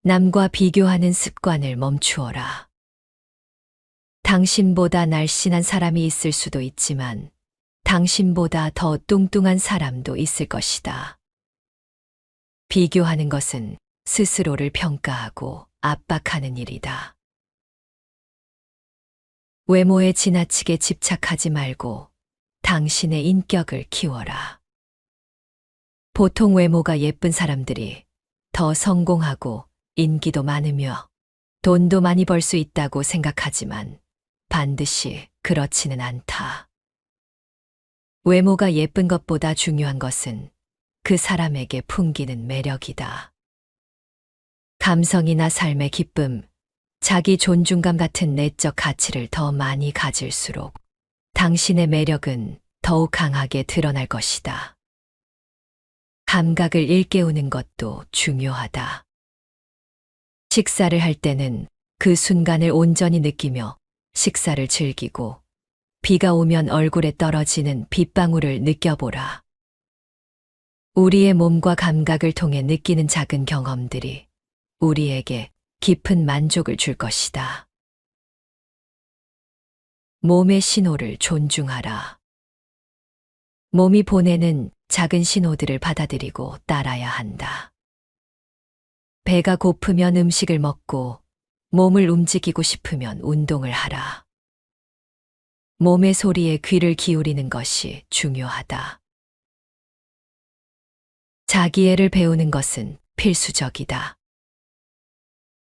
남과 비교하는 습관을 멈추어라. 당신보다 날씬한 사람이 있을 수도 있지만 당신보다 더 뚱뚱한 사람도 있을 것이다. 비교하는 것은 스스로를 평가하고 압박하는 일이다. 외모에 지나치게 집착하지 말고 당신의 인격을 키워라. 보통 외모가 예쁜 사람들이 더 성공하고 인기도 많으며 돈도 많이 벌 수 있다고 생각하지만 반드시 그렇지는 않다. 외모가 예쁜 것보다 중요한 것은 그 사람에게 풍기는 매력이다. 감성이나 삶의 기쁨, 자기 존중감 같은 내적 가치를 더 많이 가질수록 당신의 매력은 더욱 강하게 드러날 것이다. 감각을 일깨우는 것도 중요하다. 식사를 할 때는 그 순간을 온전히 느끼며 식사를 즐기고 비가 오면 얼굴에 떨어지는 빗방울을 느껴보라. 우리의 몸과 감각을 통해 느끼는 작은 경험들이 우리에게 깊은 만족을 줄 것이다. 몸의 신호를 존중하라. 몸이 보내는 작은 신호들을 받아들이고 따라야 한다. 배가 고프면 음식을 먹고 몸을 움직이고 싶으면 운동을 하라. 몸의 소리에 귀를 기울이는 것이 중요하다. 자기애를 배우는 것은 필수적이다.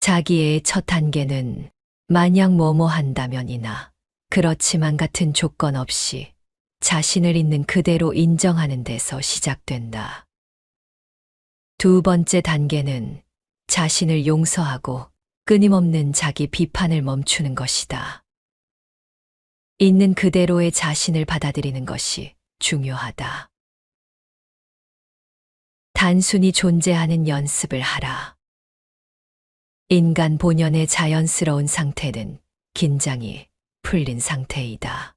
자기애의 첫 단계는 만약 뭐뭐 한다면이나 그렇지만 같은 조건 없이 자신을 있는 그대로 인정하는 데서 시작된다. 두 번째 단계는 자신을 용서하고 끊임없는 자기 비판을 멈추는 것이다. 있는 그대로의 자신을 받아들이는 것이 중요하다. 단순히 존재하는 연습을 하라. 인간 본연의 자연스러운 상태는 긴장이 풀린 상태이다.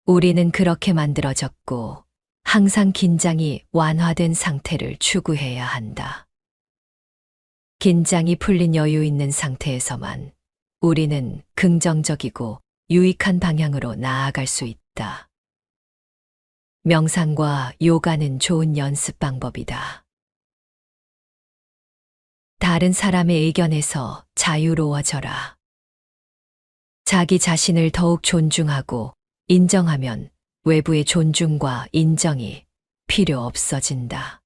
우리는 그렇게 만들어졌고 항상 긴장이 완화된 상태를 추구해야 한다. 긴장이 풀린 여유 있는 상태에서만 우리는 긍정적이고 유익한 방향으로 나아갈 수 있다. 명상과 요가는 좋은 연습 방법이다. 다른 사람의 의견에서 자유로워져라. 자기 자신을 더욱 존중하고 인정하면 외부의 존중과 인정이 필요 없어진다.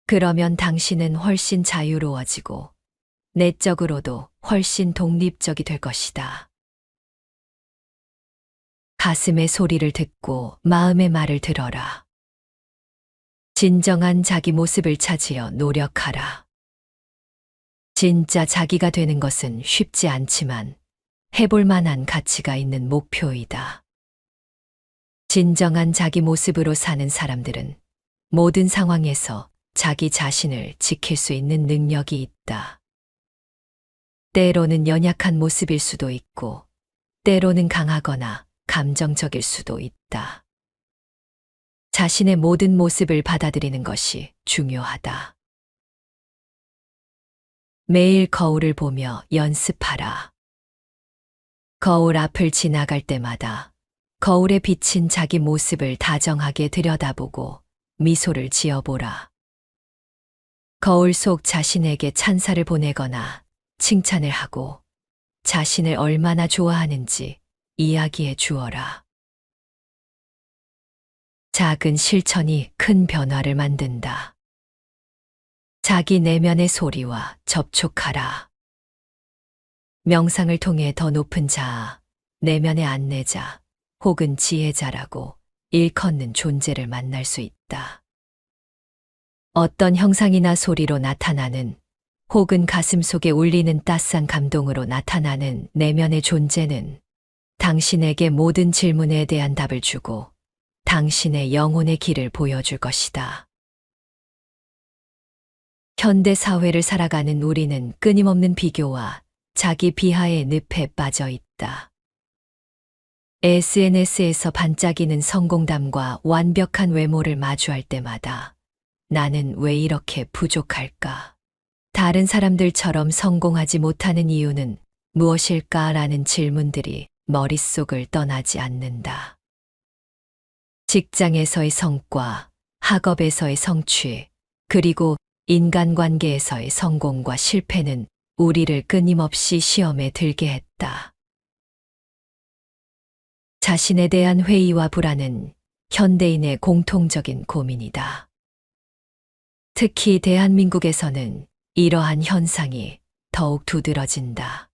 그러면 당신은 훨씬 자유로워지고 내적으로도 훨씬 독립적이 될 것이다. 가슴의 소리를 듣고 마음의 말을 들어라. 진정한 자기 모습을 찾으려 노력하라. 진짜 자기가 되는 것은 쉽지 않지만 해볼 만한 가치가 있는 목표이다. 진정한 자기 모습으로 사는 사람들은 모든 상황에서 자기 자신을 지킬 수 있는 능력이 있다. 때로는 연약한 모습일 수도 있고, 때로는 강하거나 감정적일 수도 있다. 자신의 모든 모습을 받아들이는 것이 중요하다. 매일 거울을 보며 연습하라. 거울 앞을 지나갈 때마다 거울에 비친 자기 모습을 다정하게 들여다보고 미소를 지어보라. 거울 속 자신에게 찬사를 보내거나 칭찬을 하고 자신을 얼마나 좋아하는지 이야기해 주어라. 작은 실천이 큰 변화를 만든다. 자기 내면의 소리와 접촉하라. 명상을 통해 더 높은 자아, 내면의 안내자 혹은 지혜자라고 일컫는 존재를 만날 수 있다. 어떤 형상이나 소리로 나타나는 혹은 가슴 속에 울리는 따스한 감동으로 나타나는 내면의 존재는 당신에게 모든 질문에 대한 답을 주고 당신의 영혼의 길을 보여줄 것이다. 현대 사회를 살아가는 우리는 끊임없는 비교와 자기 비하의 늪에 빠져 있다. SNS에서 반짝이는 성공담과 완벽한 외모를 마주할 때마다 나는 왜 이렇게 부족할까? 다른 사람들처럼 성공하지 못하는 이유는 무엇일까라는 질문들이 머릿속을 떠나지 않는다. 직장에서의 성과, 학업에서의 성취, 그리고 인간관계에서의 성공과 실패는 우리를 끊임없이 시험에 들게 했다. 자신에 대한 회의와 불안은 현대인의 공통적인 고민이다. 특히 대한민국에서는 이러한 현상이 더욱 두드러진다.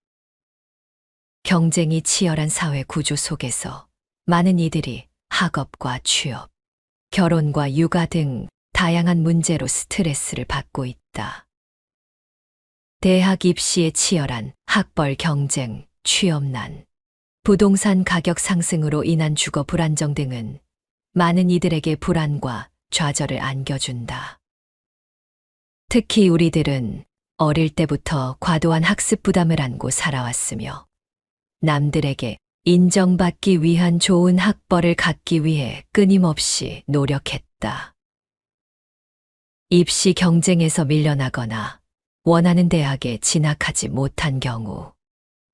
경쟁이 치열한 사회 구조 속에서 많은 이들이 학업과 취업, 결혼과 육아 등 다양한 문제로 스트레스를 받고 있다. 대학 입시의 치열한 학벌 경쟁, 취업난, 부동산 가격 상승으로 인한 주거 불안정 등은 많은 이들에게 불안과 좌절을 안겨준다. 특히 우리들은 어릴 때부터 과도한 학습 부담을 안고 살아왔으며 남들에게 인정받기 위한 좋은 학벌을 갖기 위해 끊임없이 노력했다. 입시 경쟁에서 밀려나거나 원하는 대학에 진학하지 못한 경우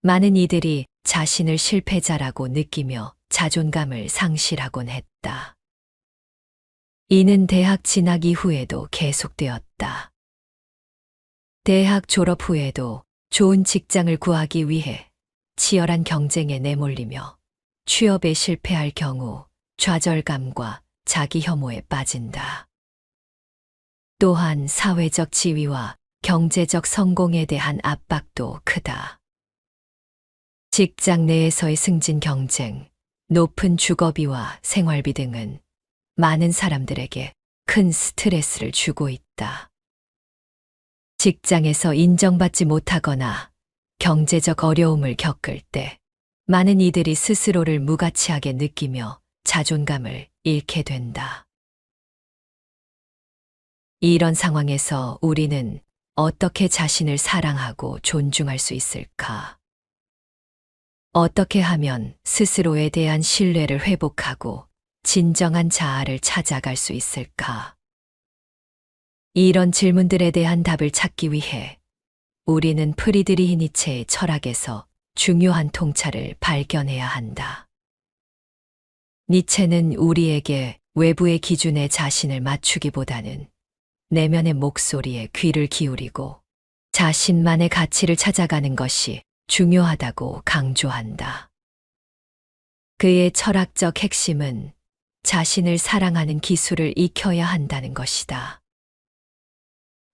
많은 이들이 자신을 실패자라고 느끼며 자존감을 상실하곤 했다. 이는 대학 진학 이후에도 계속되었다. 대학 졸업 후에도 좋은 직장을 구하기 위해 치열한 경쟁에 내몰리며 취업에 실패할 경우 좌절감과 자기 혐오에 빠진다. 또한 사회적 지위와 경제적 성공에 대한 압박도 크다. 직장 내에서의 승진 경쟁, 높은 주거비와 생활비 등은 많은 사람들에게 큰 스트레스를 주고 있다. 직장에서 인정받지 못하거나 경제적 어려움을 겪을 때 많은 이들이 스스로를 무가치하게 느끼며 자존감을 잃게 된다. 이런 상황에서 우리는 어떻게 자신을 사랑하고 존중할 수 있을까? 어떻게 하면 스스로에 대한 신뢰를 회복하고 진정한 자아를 찾아갈 수 있을까? 이런 질문들에 대한 답을 찾기 위해 우리는 프리드리히 니체의 철학에서 중요한 통찰을 발견해야 한다. 니체는 우리에게 외부의 기준에 자신을 맞추기보다는 내면의 목소리에 귀를 기울이고 자신만의 가치를 찾아가는 것이 중요하다고 강조한다. 그의 철학적 핵심은 자신을 사랑하는 기술을 익혀야 한다는 것이다.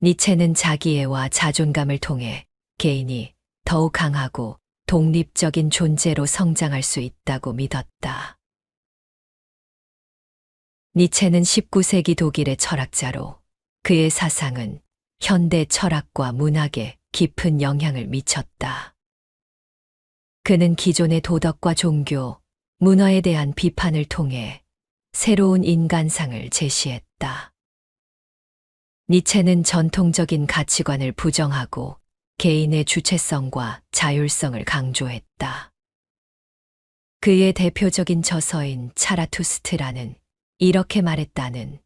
니체는 자기애와 자존감을 통해 개인이 더욱 강하고 독립적인 존재로 성장할 수 있다고 믿었다. 니체는 19세기 독일의 철학자로 그의 사상은 현대 철학과 문학에 깊은 영향을 미쳤다. 그는 기존의 도덕과 종교, 문화에 대한 비판을 통해 새로운 인간상을 제시했다. 니체는 전통적인 가치관을 부정하고 개인의 주체성과 자율성을 강조했다. 그의 대표적인 저서인 차라투스트라는 이렇게 말했다는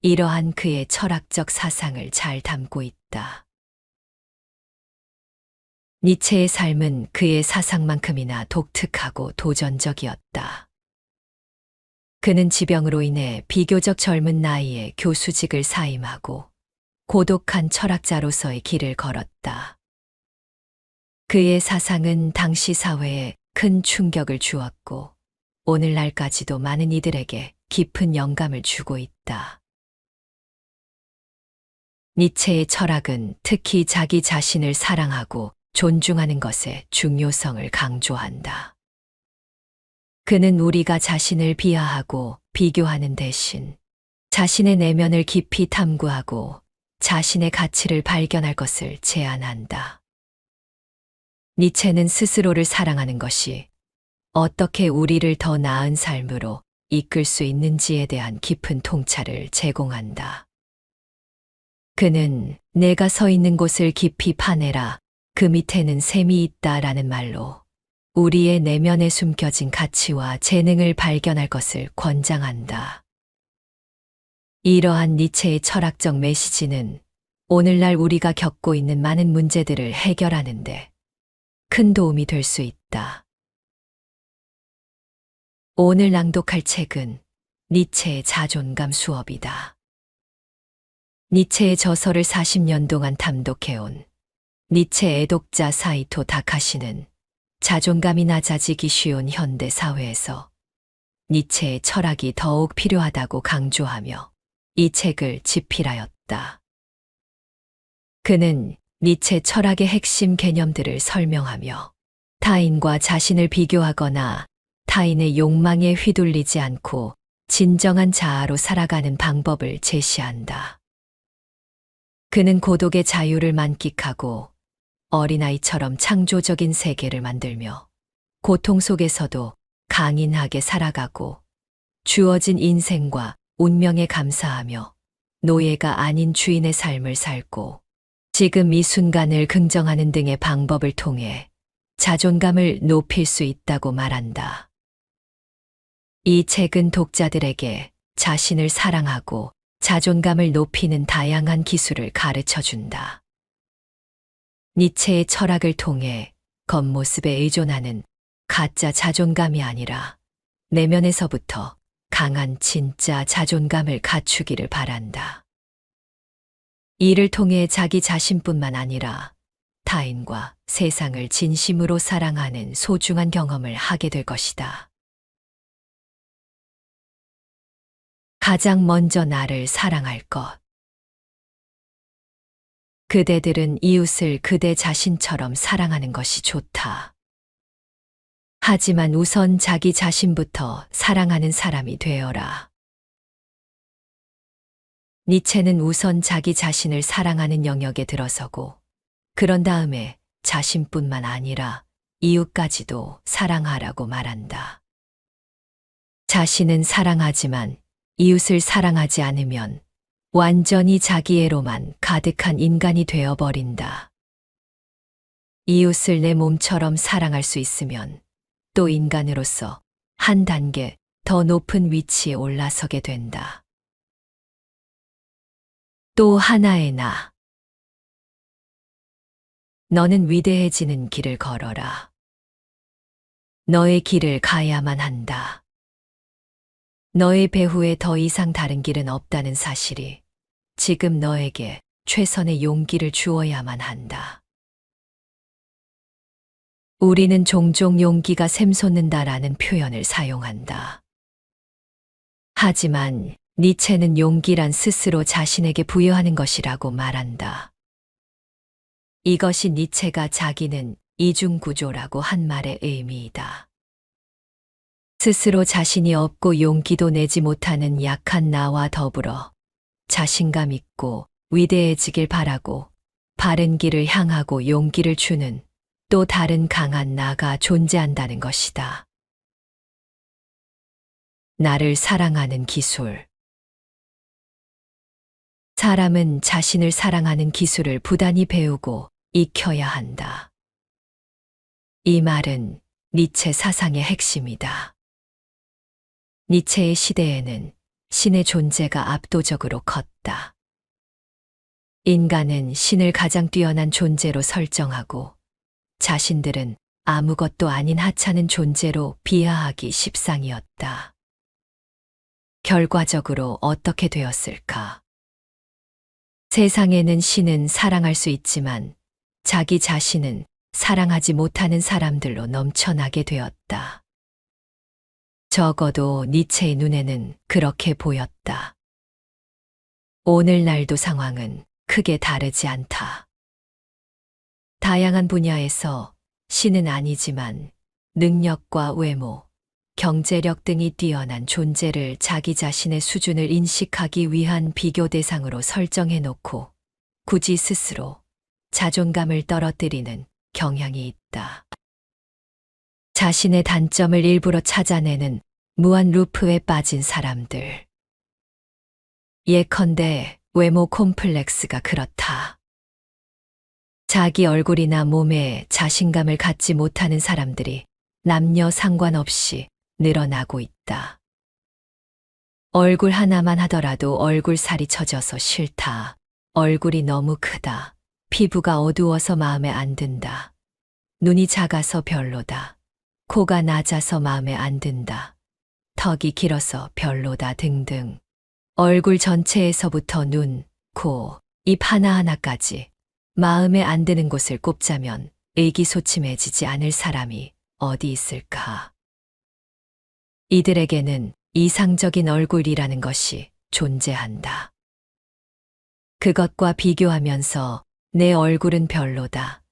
이러한 그의 철학적 사상을 잘 담고 있다. 니체의 삶은 그의 사상만큼이나 독특하고 도전적이었다. 그는 지병으로 인해 비교적 젊은 나이에 교수직을 사임하고 고독한 철학자로서의 길을 걸었다. 그의 사상은 당시 사회에 큰 충격을 주었고 오늘날까지도 많은 이들에게 깊은 영감을 주고 있다. 니체의 철학은 특히 자기 자신을 사랑하고 존중하는 것의 중요성을 강조한다. 그는 우리가 자신을 비하하고 비교하는 대신 자신의 내면을 깊이 탐구하고 자신의 가치를 발견할 것을 제안한다. 니체는 스스로를 사랑하는 것이 어떻게 우리를 더 나은 삶으로 이끌 수 있는지에 대한 깊은 통찰을 제공한다. 그는 내가 서 있는 곳을 깊이 파내라, 그 밑에는 샘이 있다라는 말로 우리의 내면에 숨겨진 가치와 재능을 발견할 것을 권장한다. 이러한 니체의 철학적 메시지는 오늘날 우리가 겪고 있는 많은 문제들을 해결하는데 큰 도움이 될 수 있다. 오늘 낭독할 책은 니체의 자존감 수업이다. 니체의 저서를 40년 동안 탐독해온 니체 애독자 사이토 다카시는 자존감이 낮아지기 쉬운 현대 사회에서 니체의 철학이 더욱 필요하다고 강조하며 이 책을 집필하였다. 그는 니체 철학의 핵심 개념들을 설명하며 타인과 자신을 비교하거나 타인의 욕망에 휘둘리지 않고 진정한 자아로 살아가는 방법을 제시한다. 그는 고독의 자유를 만끽하고 어린아이처럼 창조적인 세계를 만들며 고통 속에서도 강인하게 살아가고 주어진 인생과 운명에 감사하며 노예가 아닌 주인의 삶을 살고 지금 이 순간을 긍정하는 등의 방법을 통해 자존감을 높일 수 있다고 말한다. 이 책은 독자들에게 자신을 사랑하고 자존감을 높이는 다양한 기술을 가르쳐 준다. 니체의 철학을 통해 겉모습에 의존하는 가짜 자존감이 아니라 내면에서부터 강한 진짜 자존감을 갖추기를 바란다. 이를 통해 자기 자신뿐만 아니라 타인과 세상을 진심으로 사랑하는 소중한 경험을 하게 될 것이다. 가장 먼저 나를 사랑할 것. 그대들은 이웃을 그대 자신처럼 사랑하는 것이 좋다. 하지만 우선 자기 자신부터 사랑하는 사람이 되어라. 니체는 우선 자기 자신을 사랑하는 영역에 들어서고 그런 다음에 자신뿐만 아니라 이웃까지도 사랑하라고 말한다. 자신은 사랑하지만 이웃을 사랑하지 않으면 완전히 자기애로만 가득한 인간이 되어버린다. 이웃을 내 몸처럼 사랑할 수 있으면 또 인간으로서 한 단계 더 높은 위치에 올라서게 된다. 또 하나의 나. 너는 위대해지는 길을 걸어라. 너의 길을 가야만 한다. 너의 배후에 더 이상 다른 길은 없다는 사실이 지금 너에게 최선의 용기를 주어야만 한다. 우리는 종종 용기가 샘솟는다라는 표현을 사용한다. 하지만 니체는 용기란 스스로 자신에게 부여하는 것이라고 말한다. 이것이 니체가 자기는 이중구조라고 한 말의 의미이다. 스스로 자신이 없고 용기도 내지 못하는 약한 나와 더불어 자신감 있고 위대해지길 바라고 바른 길을 향하고 용기를 주는 또 다른 강한 나가 존재한다는 것이다. 나를 사랑하는 기술. 사람은 자신을 사랑하는 기술을 부단히 배우고 익혀야 한다. 이 말은 니체 사상의 핵심이다. 니체의 시대에는 신의 존재가 압도적으로 컸다. 인간은 신을 가장 뛰어난 존재로 설정하고 자신들은 아무것도 아닌 하찮은 존재로 비하하기 십상이었다. 결과적으로 어떻게 되었을까? 세상에는 신은 사랑할 수 있지만 자기 자신은 사랑하지 못하는 사람들로 넘쳐나게 되었다. 적어도 니체의 눈에는 그렇게 보였다. 오늘날도 상황은 크게 다르지 않다. 다양한 분야에서 신은 아니지만 능력과 외모, 경제력 등이 뛰어난 존재를 자기 자신의 수준을 인식하기 위한 비교 대상으로 설정해 놓고 굳이 스스로 자존감을 떨어뜨리는 경향이 있다. 자신의 단점을 일부러 찾아내는 무한 루프에 빠진 사람들. 예컨대 외모 콤플렉스가 그렇다. 자기 얼굴이나 몸에 자신감을 갖지 못하는 사람들이 남녀 상관없이 늘어나고 있다. 얼굴 하나만 하더라도 얼굴살이 처져서 싫다. 얼굴이 너무 크다. 피부가 어두워서 마음에 안 든다. 눈이 작아서 별로다. 코가 낮아서 마음에 안 든다. 턱이 길어서 별로다 등등. 얼굴 전체에서부터 눈, 코, 입 하나하나까지 마음에 안 드는 곳을 꼽자면 의기소침해지지 않을 사람이 어디 있을까? 이들에게는 이상적인 얼굴이라는 것이 존재한다. 그것과 비교하면서 내 얼굴은 별로다.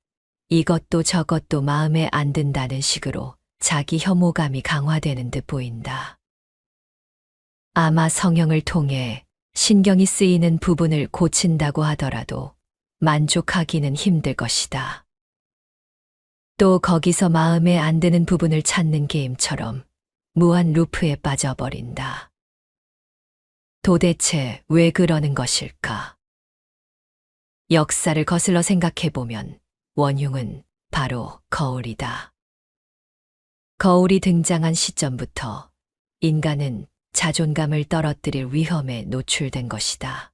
이것도 저것도 마음에 안 든다는 식으로 자기 혐오감이 강화되는 듯 보인다. 아마 성형을 통해 신경이 쓰이는 부분을 고친다고 하더라도 만족하기는 힘들 것이다. 또 거기서 마음에 안 드는 부분을 찾는 게임처럼 무한 루프에 빠져버린다. 도대체 왜 그러는 것일까? 역사를 거슬러 생각해보면 원흉은 바로 거울이다. 거울이 등장한 시점부터 인간은 자존감을 떨어뜨릴 위험에 노출된 것이다.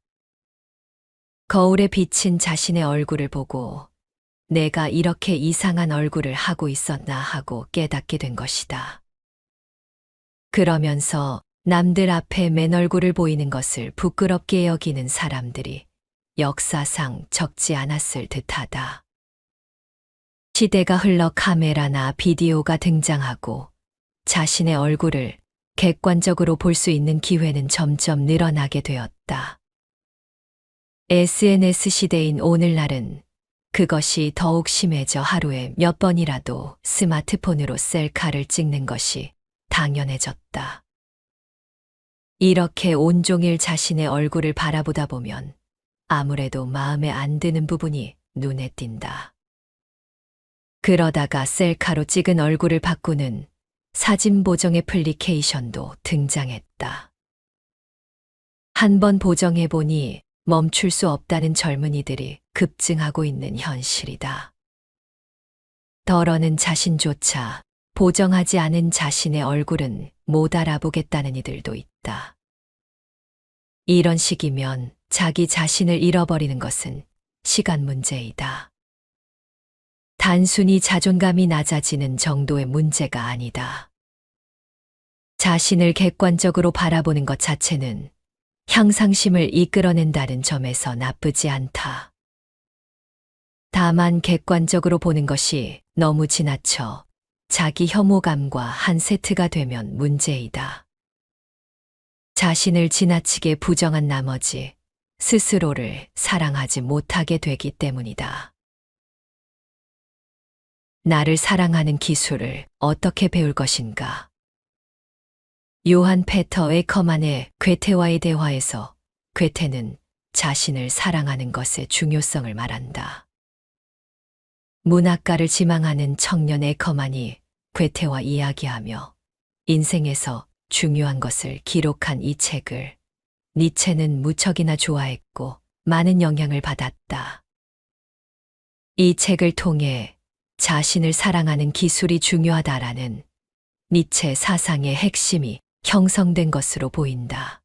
거울에 비친 자신의 얼굴을 보고 내가 이렇게 이상한 얼굴을 하고 있었나 하고 깨닫게 된 것이다. 그러면서 남들 앞에 맨 얼굴을 보이는 것을 부끄럽게 여기는 사람들이 역사상 적지 않았을 듯하다. 시대가 흘러 카메라나 비디오가 등장하고 자신의 얼굴을 객관적으로 볼 수 있는 기회는 점점 늘어나게 되었다. SNS 시대인 오늘날은 그것이 더욱 심해져 하루에 몇 번이라도 스마트폰으로 셀카를 찍는 것이 당연해졌다. 이렇게 온종일 자신의 얼굴을 바라보다 보면 아무래도 마음에 안 드는 부분이 눈에 띈다. 그러다가 셀카로 찍은 얼굴을 바꾸는 사진 보정 애플리케이션도 등장했다. 한번 보정해보니 멈출 수 없다는 젊은이들이 급증하고 있는 현실이다. 더러는 자신조차 보정하지 않은 자신의 얼굴은 못 알아보겠다는 이들도 있다. 이런 식이면 자기 자신을 잃어버리는 것은 시간 문제이다. 단순히 자존감이 낮아지는 정도의 문제가 아니다. 자신을 객관적으로 바라보는 것 자체는 향상심을 이끌어낸다는 점에서 나쁘지 않다. 다만 객관적으로 보는 것이 너무 지나쳐 자기 혐오감과 한 세트가 되면 문제이다. 자신을 지나치게 부정한 나머지 스스로를 사랑하지 못하게 되기 때문이다. 나를 사랑하는 기술을 어떻게 배울 것인가? 요한 페터 에커만의 괴테와의 대화에서 괴테는 자신을 사랑하는 것의 중요성을 말한다. 문학가를 지망하는 청년 에커만이 괴테와 이야기하며 인생에서 중요한 것을 기록한 이 책을 니체는 무척이나 좋아했고 많은 영향을 받았다. 이 책을 통해 자신을 사랑하는 기술이 중요하다라는 니체 사상의 핵심이 형성된 것으로 보인다.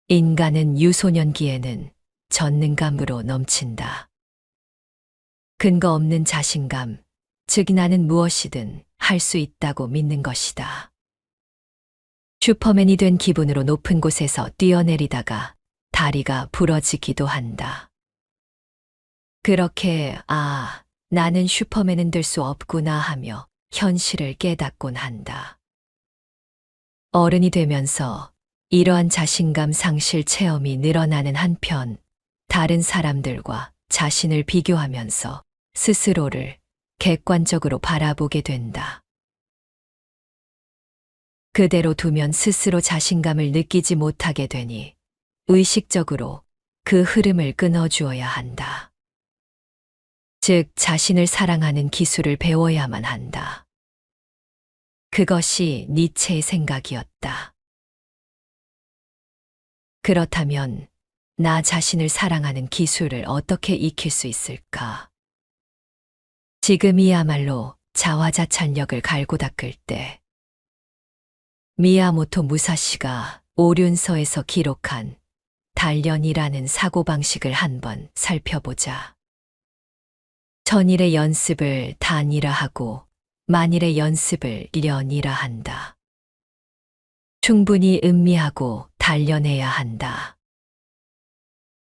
인간은 유소년기에는 전능감으로 넘친다. 근거 없는 자신감, 즉 나는 무엇이든 할 수 있다고 믿는 것이다. 슈퍼맨이 된 기분으로 높은 곳에서 뛰어내리다가 다리가 부러지기도 한다. 그렇게 나는 슈퍼맨은 될 수 없구나 하며 현실을 깨닫곤 한다. 어른이 되면서 이러한 자신감 상실 체험이 늘어나는 한편 다른 사람들과 자신을 비교하면서 스스로를 객관적으로 바라보게 된다. 그대로 두면 스스로 자신감을 느끼지 못하게 되니 의식적으로 그 흐름을 끊어주어야 한다. 즉, 자신을 사랑하는 기술을 배워야만 한다. 그것이 니체의 생각이었다. 그렇다면 나 자신을 사랑하는 기술을 어떻게 익힐 수 있을까? 지금이야말로 자화자찬력을 갈고 닦을 때 미야모토 무사시가 오륜서에서 기록한 단련이라는 사고방식을 한번 살펴보자. 천일의 연습을 단이라 하고 만일의 연습을 련이라 한다. 충분히 음미하고 단련해야 한다.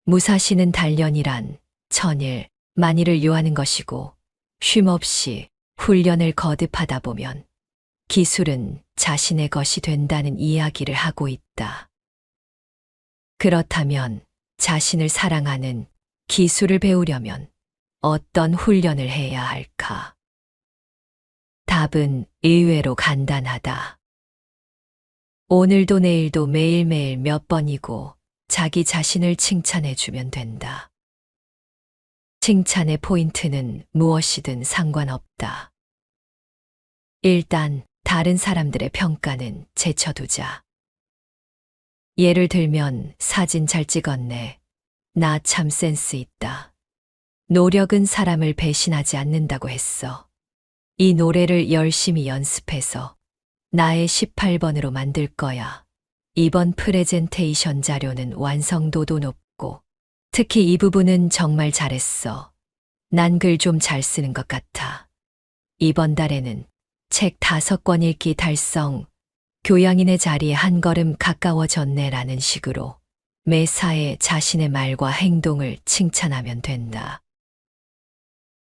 무사시는 단련이란 천일, 만일을 요하는 것이고 쉼없이 훈련을 거듭하다 보면 기술은 자신의 것이 된다는 이야기를 하고 있다. 그렇다면 자신을 사랑하는 기술을 배우려면 어떤 훈련을 해야 할까? 답은 의외로 간단하다. 오늘도 내일도 매일매일 몇 번이고 자기 자신을 칭찬해주면 된다. 칭찬의 포인트는 무엇이든 상관없다. 일단 다른 사람들의 평가는 제쳐두자. 예를 들면 사진 잘 찍었네. 나 참 센스 있다. 노력은 사람을 배신하지 않는다고 했어. 이 노래를 열심히 연습해서 나의 18번으로 만들 거야. 이번 프레젠테이션 자료는 완성도도 높고 특히 이 부분은 정말 잘했어. 난 글 좀 잘 쓰는 것 같아. 이번 달에는 책 5권 읽기 달성, 교양인의 자리에 한 걸음 가까워졌네라는 식으로 매사에 자신의 말과 행동을 칭찬하면 된다.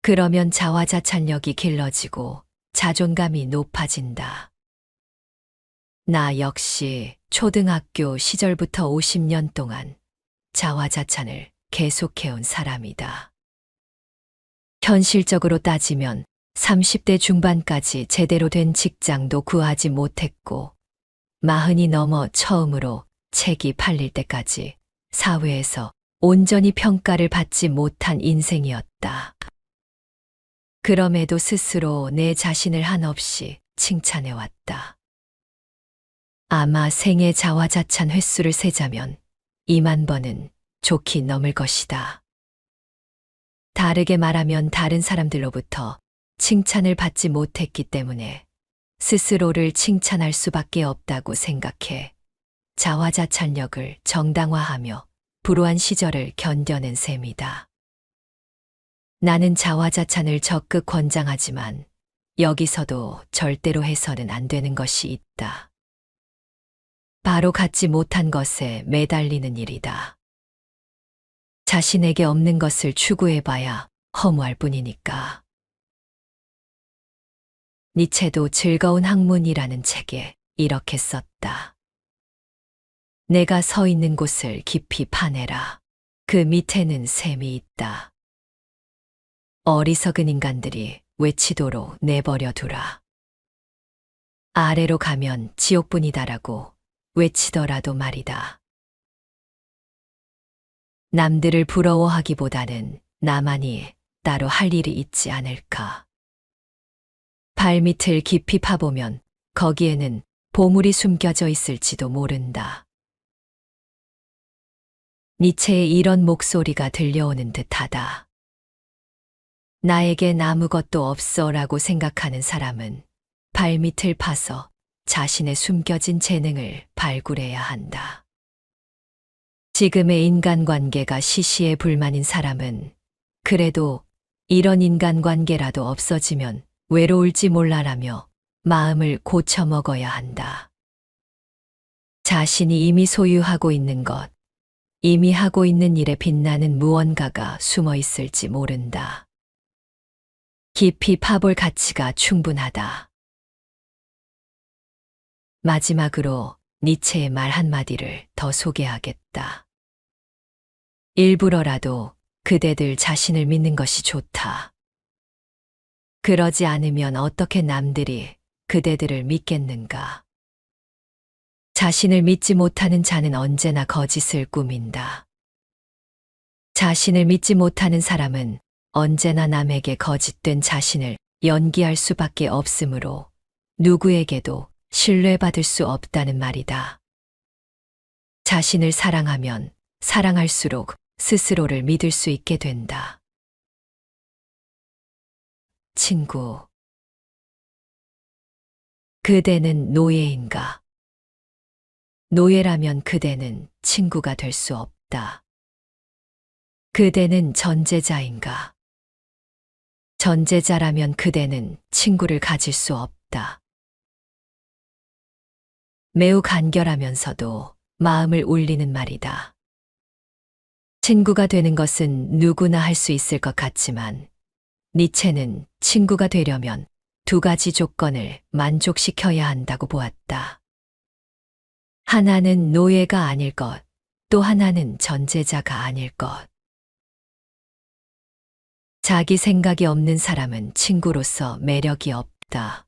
그러면 자화자찬력이 길러지고 자존감이 높아진다. 나 역시 초등학교 시절부터 50년 동안 자화자찬을 계속해온 사람이다. 현실적으로 따지면 30대 중반까지 제대로 된 직장도 구하지 못했고 40이 넘어 처음으로 책이 팔릴 때까지 사회에서 온전히 평가를 받지 못한 인생이었다. 그럼에도 스스로 내 자신을 한없이 칭찬해왔다. 아마 생애 자화자찬 횟수를 세자면 2만 번은 좋게 넘을 것이다. 다르게 말하면 다른 사람들로부터 칭찬을 받지 못했기 때문에 스스로를 칭찬할 수밖에 없다고 생각해 자화자찬력을 정당화하며 불우한 시절을 견뎌낸 셈이다. 나는 자화자찬을 적극 권장하지만 여기서도 절대로 해서는 안 되는 것이 있다. 바로 갖지 못한 것에 매달리는 일이다. 자신에게 없는 것을 추구해봐야 허무할 뿐이니까. 니체도 즐거운 학문이라는 책에 이렇게 썼다. 내가 서 있는 곳을 깊이 파내라. 그 밑에는 샘이 있다. 어리석은 인간들이 외치도록 내버려 두라. 아래로 가면 지옥뿐이다라고 외치더라도 말이다. 남들을 부러워하기보다는 나만이 따로 할 일이 있지 않을까. 발밑을 깊이 파보면 거기에는 보물이 숨겨져 있을지도 모른다. 니체의 이런 목소리가 들려오는 듯하다. 나에겐 아무것도 없어라고 생각하는 사람은 발밑을 파서 자신의 숨겨진 재능을 발굴해야 한다. 지금의 인간관계가 시시해 불만인 사람은 그래도 이런 인간관계라도 없어지면 외로울지 몰라라며 마음을 고쳐먹어야 한다. 자신이 이미 소유하고 있는 것, 이미 하고 있는 일에 빛나는 무언가가 숨어 있을지 모른다. 깊이 파볼 가치가 충분하다. 마지막으로 니체의 말 한마디를 더 소개하겠다. 일부러라도 그대들 자신을 믿는 것이 좋다. 그러지 않으면 어떻게 남들이 그대들을 믿겠는가? 자신을 믿지 못하는 자는 언제나 거짓을 꾸민다. 자신을 믿지 못하는 사람은 언제나 남에게 거짓된 자신을 연기할 수밖에 없으므로 누구에게도 신뢰받을 수 없다는 말이다. 자신을 사랑하면 사랑할수록 스스로를 믿을 수 있게 된다. 친구, 그대는 노예인가? 노예라면 그대는 친구가 될 수 없다. 그대는 전제자인가? 전제자라면 그대는 친구를 가질 수 없다. 매우 간결하면서도 마음을 울리는 말이다. 친구가 되는 것은 누구나 할 수 있을 것 같지만 니체는 친구가 되려면 두 가지 조건을 만족시켜야 한다고 보았다. 하나는 노예가 아닐 것, 또 하나는 전제자가 아닐 것. 자기 생각이 없는 사람은 친구로서 매력이 없다.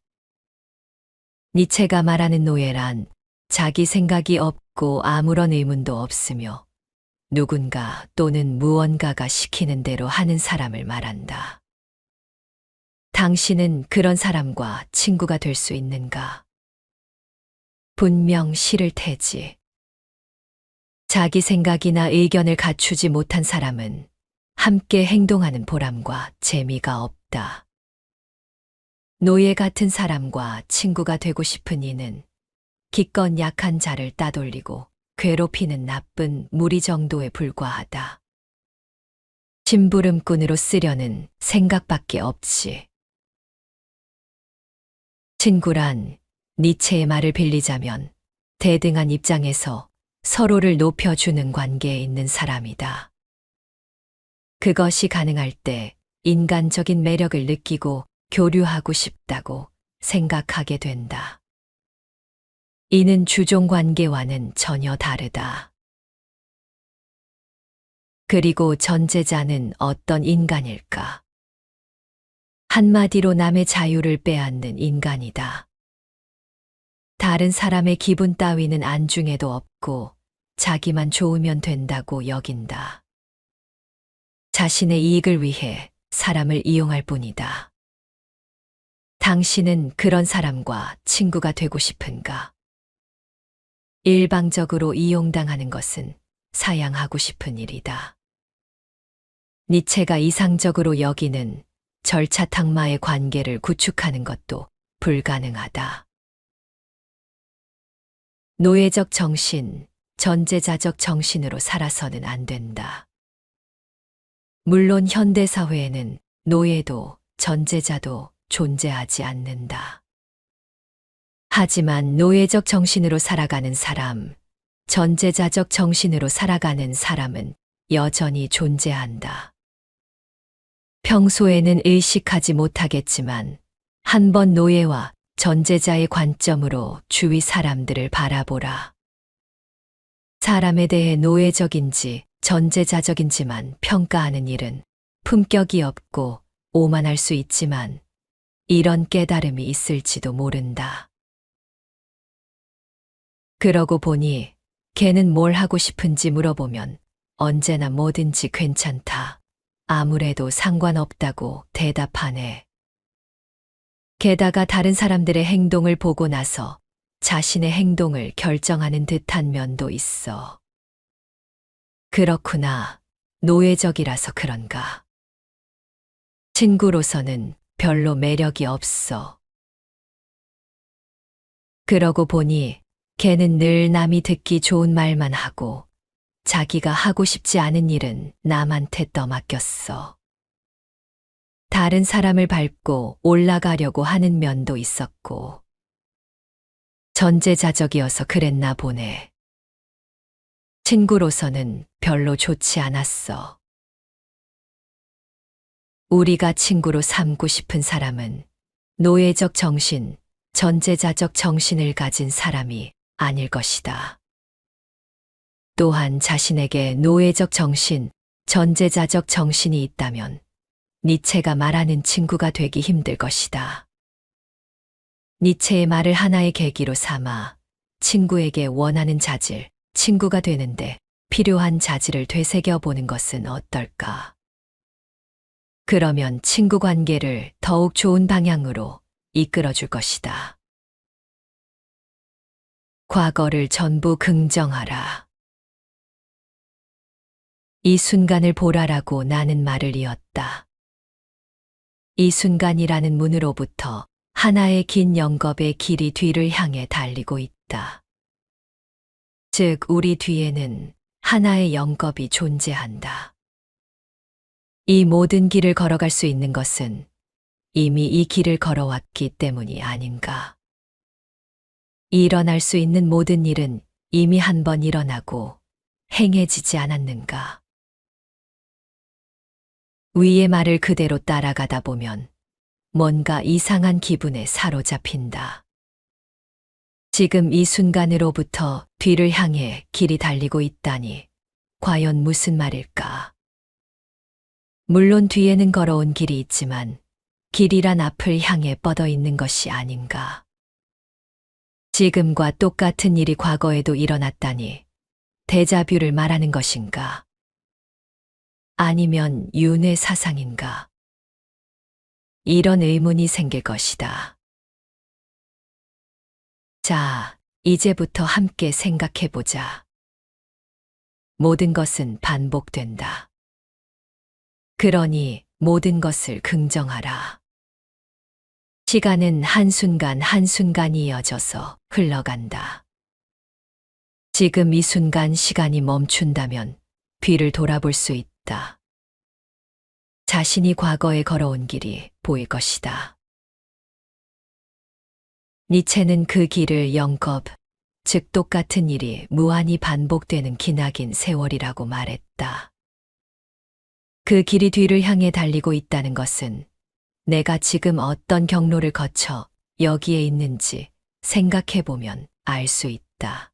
니체가 말하는 노예란 자기 생각이 없고 아무런 의문도 없으며 누군가 또는 무언가가 시키는 대로 하는 사람을 말한다. 당신은 그런 사람과 친구가 될 수 있는가? 분명 싫을 테지. 자기 생각이나 의견을 갖추지 못한 사람은 함께 행동하는 보람과 재미가 없다. 노예 같은 사람과 친구가 되고 싶은 이는 기껏 약한 자를 따돌리고 괴롭히는 나쁜 무리 정도에 불과하다. 심부름꾼으로 쓰려는 생각밖에 없지. 친구란 니체의 말을 빌리자면 대등한 입장에서 서로를 높여주는 관계에 있는 사람이다. 그것이 가능할 때 인간적인 매력을 느끼고 교류하고 싶다고 생각하게 된다. 이는 주종 관계와는 전혀 다르다. 그리고 전제자는 어떤 인간일까? 한마디로 남의 자유를 빼앗는 인간이다. 다른 사람의 기분 따위는 안중에도 없고 자기만 좋으면 된다고 여긴다. 자신의 이익을 위해 사람을 이용할 뿐이다. 당신은 그런 사람과 친구가 되고 싶은가? 일방적으로 이용당하는 것은 사양하고 싶은 일이다. 니체가 이상적으로 여기는 절차탕마의 관계를 구축하는 것도 불가능하다. 노예적 정신, 전제자적 정신으로 살아서는 안 된다. 물론 현대사회에는 노예도 전제자도 존재하지 않는다. 하지만 노예적 정신으로 살아가는 사람, 전제자적 정신으로 살아가는 사람은 여전히 존재한다. 평소에는 의식하지 못하겠지만 한 번 노예와 전제자의 관점으로 주위 사람들을 바라보라. 사람에 대해 노예적인지 전제자적인지만 평가하는 일은 품격이 없고 오만할 수 있지만 이런 깨달음이 있을지도 모른다. 그러고 보니 걔는 뭘 하고 싶은지 물어보면 언제나 뭐든지 괜찮다. 아무래도 상관없다고 대답하네. 게다가 다른 사람들의 행동을 보고 나서 자신의 행동을 결정하는 듯한 면도 있어. 그렇구나. 노예적이라서 그런가. 친구로서는 별로 매력이 없어. 그러고 보니 걔는 늘 남이 듣기 좋은 말만 하고 자기가 하고 싶지 않은 일은 남한테 떠맡겼어. 다른 사람을 밟고 올라가려고 하는 면도 있었고 전제자적이어서 그랬나 보네. 친구로서는 별로 좋지 않았어. 우리가 친구로 삼고 싶은 사람은 노예적 정신, 전제자적 정신을 가진 사람이 아닐 것이다. 또한 자신에게 노예적 정신, 전제자적 정신이 있다면 니체가 말하는 친구가 되기 힘들 것이다. 니체의 말을 하나의 계기로 삼아 친구에게 원하는 자질, 친구가 되는데 필요한 자질을 되새겨 보는 것은 어떨까? 그러면 친구 관계를 더욱 좋은 방향으로 이끌어 줄 것이다. 과거를 전부 긍정하라. 이 순간을 보라라고 나는 말을 이었다. 이 순간이라는 문으로부터 하나의 긴 영겁의 길이 뒤를 향해 달리고 있다. 즉, 우리 뒤에는 하나의 영겁이 존재한다. 이 모든 길을 걸어갈 수 있는 것은 이미 이 길을 걸어왔기 때문이 아닌가. 일어날 수 있는 모든 일은 이미 한 번 일어나고 행해지지 않았는가. 위의 말을 그대로 따라가다 보면 뭔가 이상한 기분에 사로잡힌다. 지금 이 순간으로부터 뒤를 향해 길이 달리고 있다니 과연 무슨 말일까? 물론 뒤에는 걸어온 길이 있지만 길이란 앞을 향해 뻗어 있는 것이 아닌가. 지금과 똑같은 일이 과거에도 일어났다니 데자뷰를 말하는 것인가? 아니면 윤회 사상인가? 이런 의문이 생길 것이다. 자, 이제부터 함께 생각해보자. 모든 것은 반복된다. 그러니 모든 것을 긍정하라. 시간은 한순간 한순간이 이어져서 흘러간다. 지금 이 순간 시간이 멈춘다면 뒤를 돌아볼 수 있다. 자신이 과거에 걸어온 길이 보일 것이다. 니체는 그 길을 영겁, 즉 똑같은 일이 무한히 반복되는 기나긴 세월이라고 말했다. 그 길이 뒤를 향해 달리고 있다는 것은 내가 지금 어떤 경로를 거쳐 여기에 있는지 생각해보면 알 수 있다.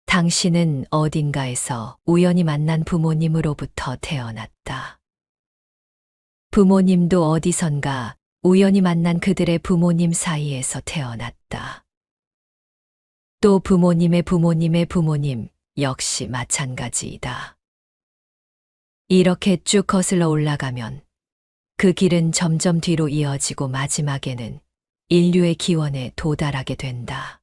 당신은 어딘가에서 우연히 만난 부모님으로부터 태어났다. 부모님도 어디선가 우연히 만난 그들의 부모님 사이에서 태어났다. 또 부모님의 부모님의 부모님 역시 마찬가지이다. 이렇게 쭉 거슬러 올라가면 그 길은 점점 뒤로 이어지고 마지막에는 인류의 기원에 도달하게 된다.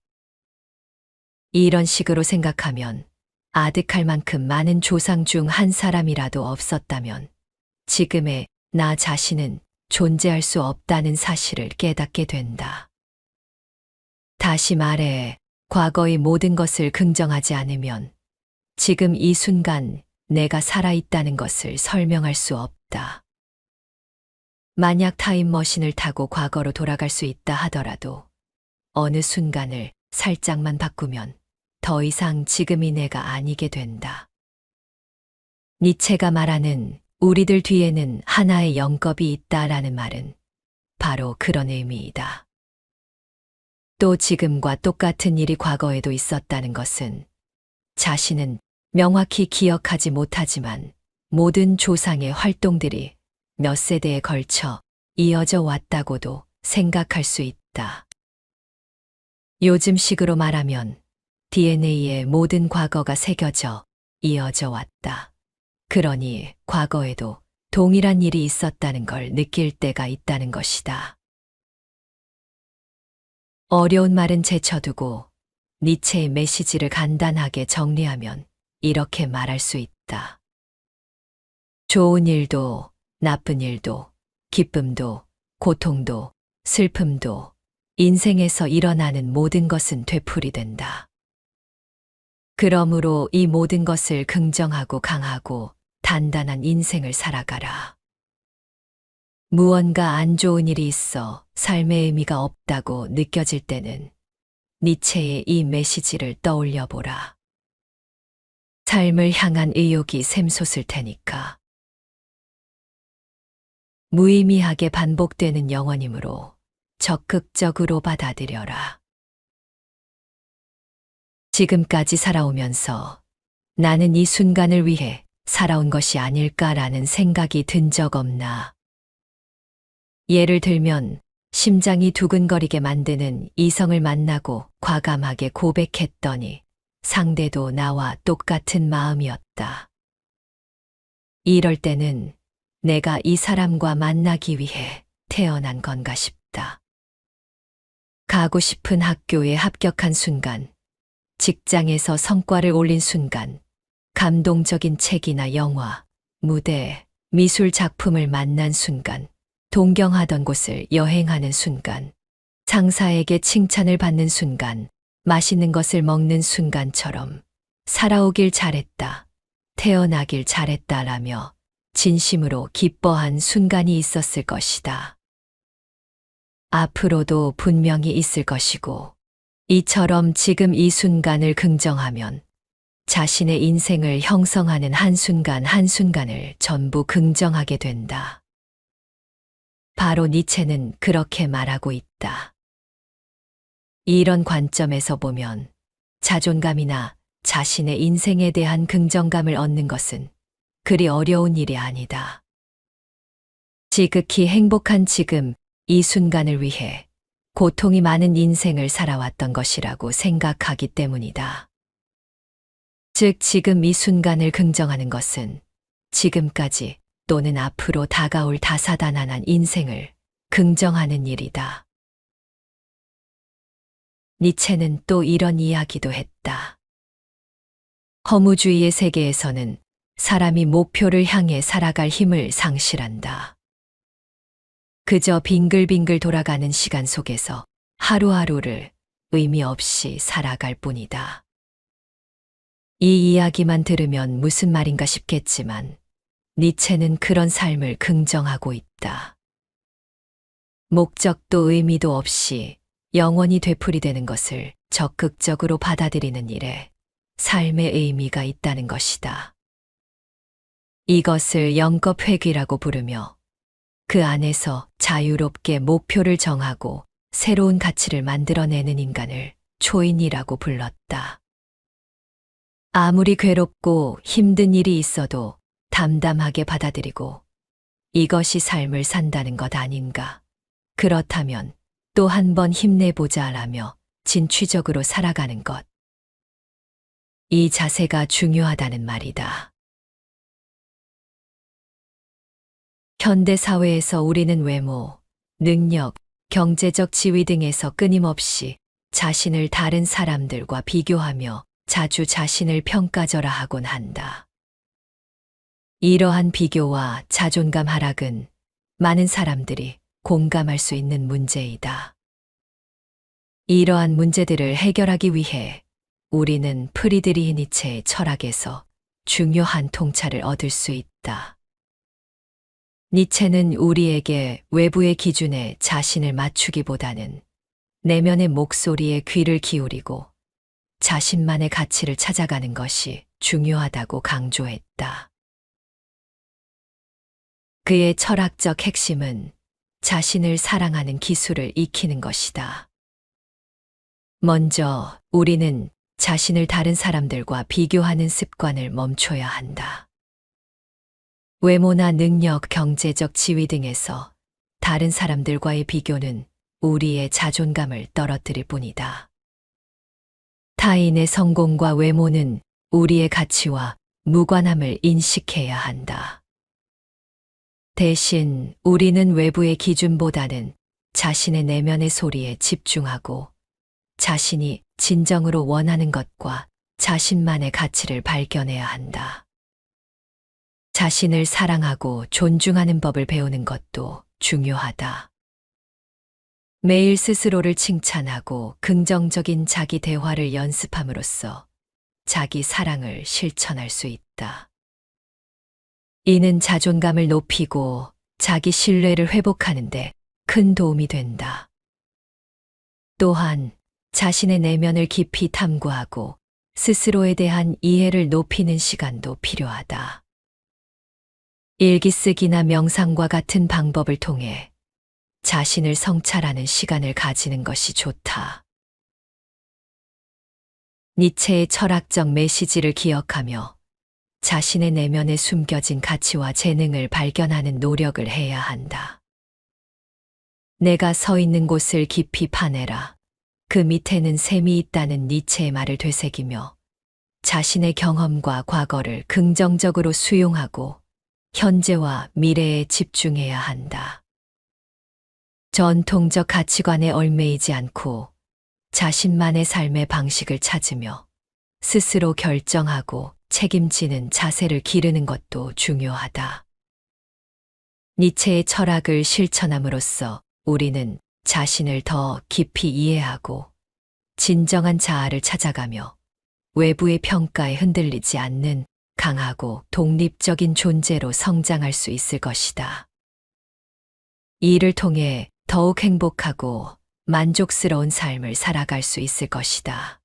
이런 식으로 생각하면 아득할 만큼 많은 조상 중 한 사람이라도 없었다면 지금의 나 자신은 존재할 수 없다는 사실을 깨닫게 된다. 다시 말해, 과거의 모든 것을 긍정하지 않으면 지금 이 순간 내가 살아있다는 것을 설명할 수 없다. 만약 타임머신을 타고 과거로 돌아갈 수 있다 하더라도 어느 순간을 살짝만 바꾸면 더 이상 지금이 내가 아니게 된다. 니체가 말하는 우리들 뒤에는 하나의 영겁이 있다라는 말은 바로 그런 의미이다. 또 지금과 똑같은 일이 과거에도 있었다는 것은 자신은 명확히 기억하지 못하지만 모든 조상의 활동들이 몇 세대에 걸쳐 이어져 왔다고도 생각할 수 있다. 요즘식으로 말하면 DNA에 모든 과거가 새겨져 이어져 왔다. 그러니 과거에도 동일한 일이 있었다는 걸 느낄 때가 있다는 것이다. 어려운 말은 제쳐두고 니체의 메시지를 간단하게 정리하면 이렇게 말할 수 있다. 좋은 일도, 나쁜 일도, 기쁨도, 고통도, 슬픔도, 인생에서 일어나는 모든 것은 되풀이된다. 그러므로 이 모든 것을 긍정하고 강하고 단단한 인생을 살아가라. 무언가 안 좋은 일이 있어 삶의 의미가 없다고 느껴질 때는 니체의 이 메시지를 떠올려 보라. 삶을 향한 의욕이 샘솟을 테니까. 무의미하게 반복되는 영원이므로 적극적으로 받아들여라. 지금까지 살아오면서 나는 이 순간을 위해 살아온 것이 아닐까라는 생각이 든 적 없나? 예를 들면 심장이 두근거리게 만드는 이성을 만나고 과감하게 고백했더니 상대도 나와 똑같은 마음이었다. 이럴 때는 내가 이 사람과 만나기 위해 태어난 건가 싶다. 가고 싶은 학교에 합격한 순간, 직장에서 성과를 올린 순간, 감동적인 책이나 영화, 무대, 미술 작품을 만난 순간, 동경하던 곳을 여행하는 순간, 상사에게 칭찬을 받는 순간, 맛있는 것을 먹는 순간처럼 살아오길 잘했다, 태어나길 잘했다라며 진심으로 기뻐한 순간이 있었을 것이다. 앞으로도 분명히 있을 것이고, 이처럼 지금 이 순간을 긍정하면 자신의 인생을 형성하는 한순간 한순간을 전부 긍정하게 된다. 바로 니체는 그렇게 말하고 있다. 이런 관점에서 보면 자존감이나 자신의 인생에 대한 긍정감을 얻는 것은 그리 어려운 일이 아니다. 지극히 행복한 지금 이 순간을 위해 고통이 많은 인생을 살아왔던 것이라고 생각하기 때문이다. 즉, 지금 이 순간을 긍정하는 것은 지금까지 또는 앞으로 다가올 다사다난한 인생을 긍정하는 일이다. 니체는 또 이런 이야기도 했다. 허무주의의 세계에서는 사람이 목표를 향해 살아갈 힘을 상실한다. 그저 빙글빙글 돌아가는 시간 속에서 하루하루를 의미 없이 살아갈 뿐이다. 이 이야기만 들으면 무슨 말인가 싶겠지만 니체는 그런 삶을 긍정하고 있다. 목적도 의미도 없이 영원히 되풀이되는 것을 적극적으로 받아들이는 일에 삶의 의미가 있다는 것이다. 이것을 영겁회귀라고 부르며 그 안에서 자유롭게 목표를 정하고 새로운 가치를 만들어내는 인간을 초인이라고 불렀다. 아무리 괴롭고 힘든 일이 있어도 담담하게 받아들이고 이것이 삶을 산다는 것 아닌가. 그렇다면 또 한 번 힘내보자라며 진취적으로 살아가는 것. 이 자세가 중요하다는 말이다. 현대 사회에서 우리는 외모, 능력, 경제적 지위 등에서 끊임없이 자신을 다른 사람들과 비교하며 자주 자신을 평가절하하곤 한다. 이러한 비교와 자존감 하락은 많은 사람들이 공감할 수 있는 문제이다. 이러한 문제들을 해결하기 위해 우리는 프리드리히 니체의 철학에서 중요한 통찰을 얻을 수 있다. 니체는 우리에게 외부의 기준에 자신을 맞추기보다는 내면의 목소리에 귀를 기울이고 자신만의 가치를 찾아가는 것이 중요하다고 강조했다. 그의 철학적 핵심은 자신을 사랑하는 기술을 익히는 것이다. 먼저 우리는 자신을 다른 사람들과 비교하는 습관을 멈춰야 한다. 외모나 능력, 경제적 지위 등에서 다른 사람들과의 비교는 우리의 자존감을 떨어뜨릴 뿐이다. 타인의 성공과 외모는 우리의 가치와 무관함을 인식해야 한다. 대신 우리는 외부의 기준보다는 자신의 내면의 소리에 집중하고 자신이 진정으로 원하는 것과 자신만의 가치를 발견해야 한다. 자신을 사랑하고 존중하는 법을 배우는 것도 중요하다. 매일 스스로를 칭찬하고 긍정적인 자기 대화를 연습함으로써 자기 사랑을 실천할 수 있다. 이는 자존감을 높이고 자기 신뢰를 회복하는 데 큰 도움이 된다. 또한 자신의 내면을 깊이 탐구하고 스스로에 대한 이해를 높이는 시간도 필요하다. 일기 쓰기나 명상과 같은 방법을 통해 자신을 성찰하는 시간을 가지는 것이 좋다. 니체의 철학적 메시지를 기억하며 자신의 내면에 숨겨진 가치와 재능을 발견하는 노력을 해야 한다. 내가 서 있는 곳을 깊이 파내라. 그 밑에는 샘이 있다는 니체의 말을 되새기며 자신의 경험과 과거를 긍정적으로 수용하고 현재와 미래에 집중해야 한다. 전통적 가치관에 얽매이지 않고 자신만의 삶의 방식을 찾으며 스스로 결정하고 책임지는 자세를 기르는 것도 중요하다. 니체의 철학을 실천함으로써 우리는 자신을 더 깊이 이해하고 진정한 자아를 찾아가며 외부의 평가에 흔들리지 않는 강하고 독립적인 존재로 성장할 수 있을 것이다. 이 일을 통해 더욱 행복하고 만족스러운 삶을 살아갈 수 있을 것이다.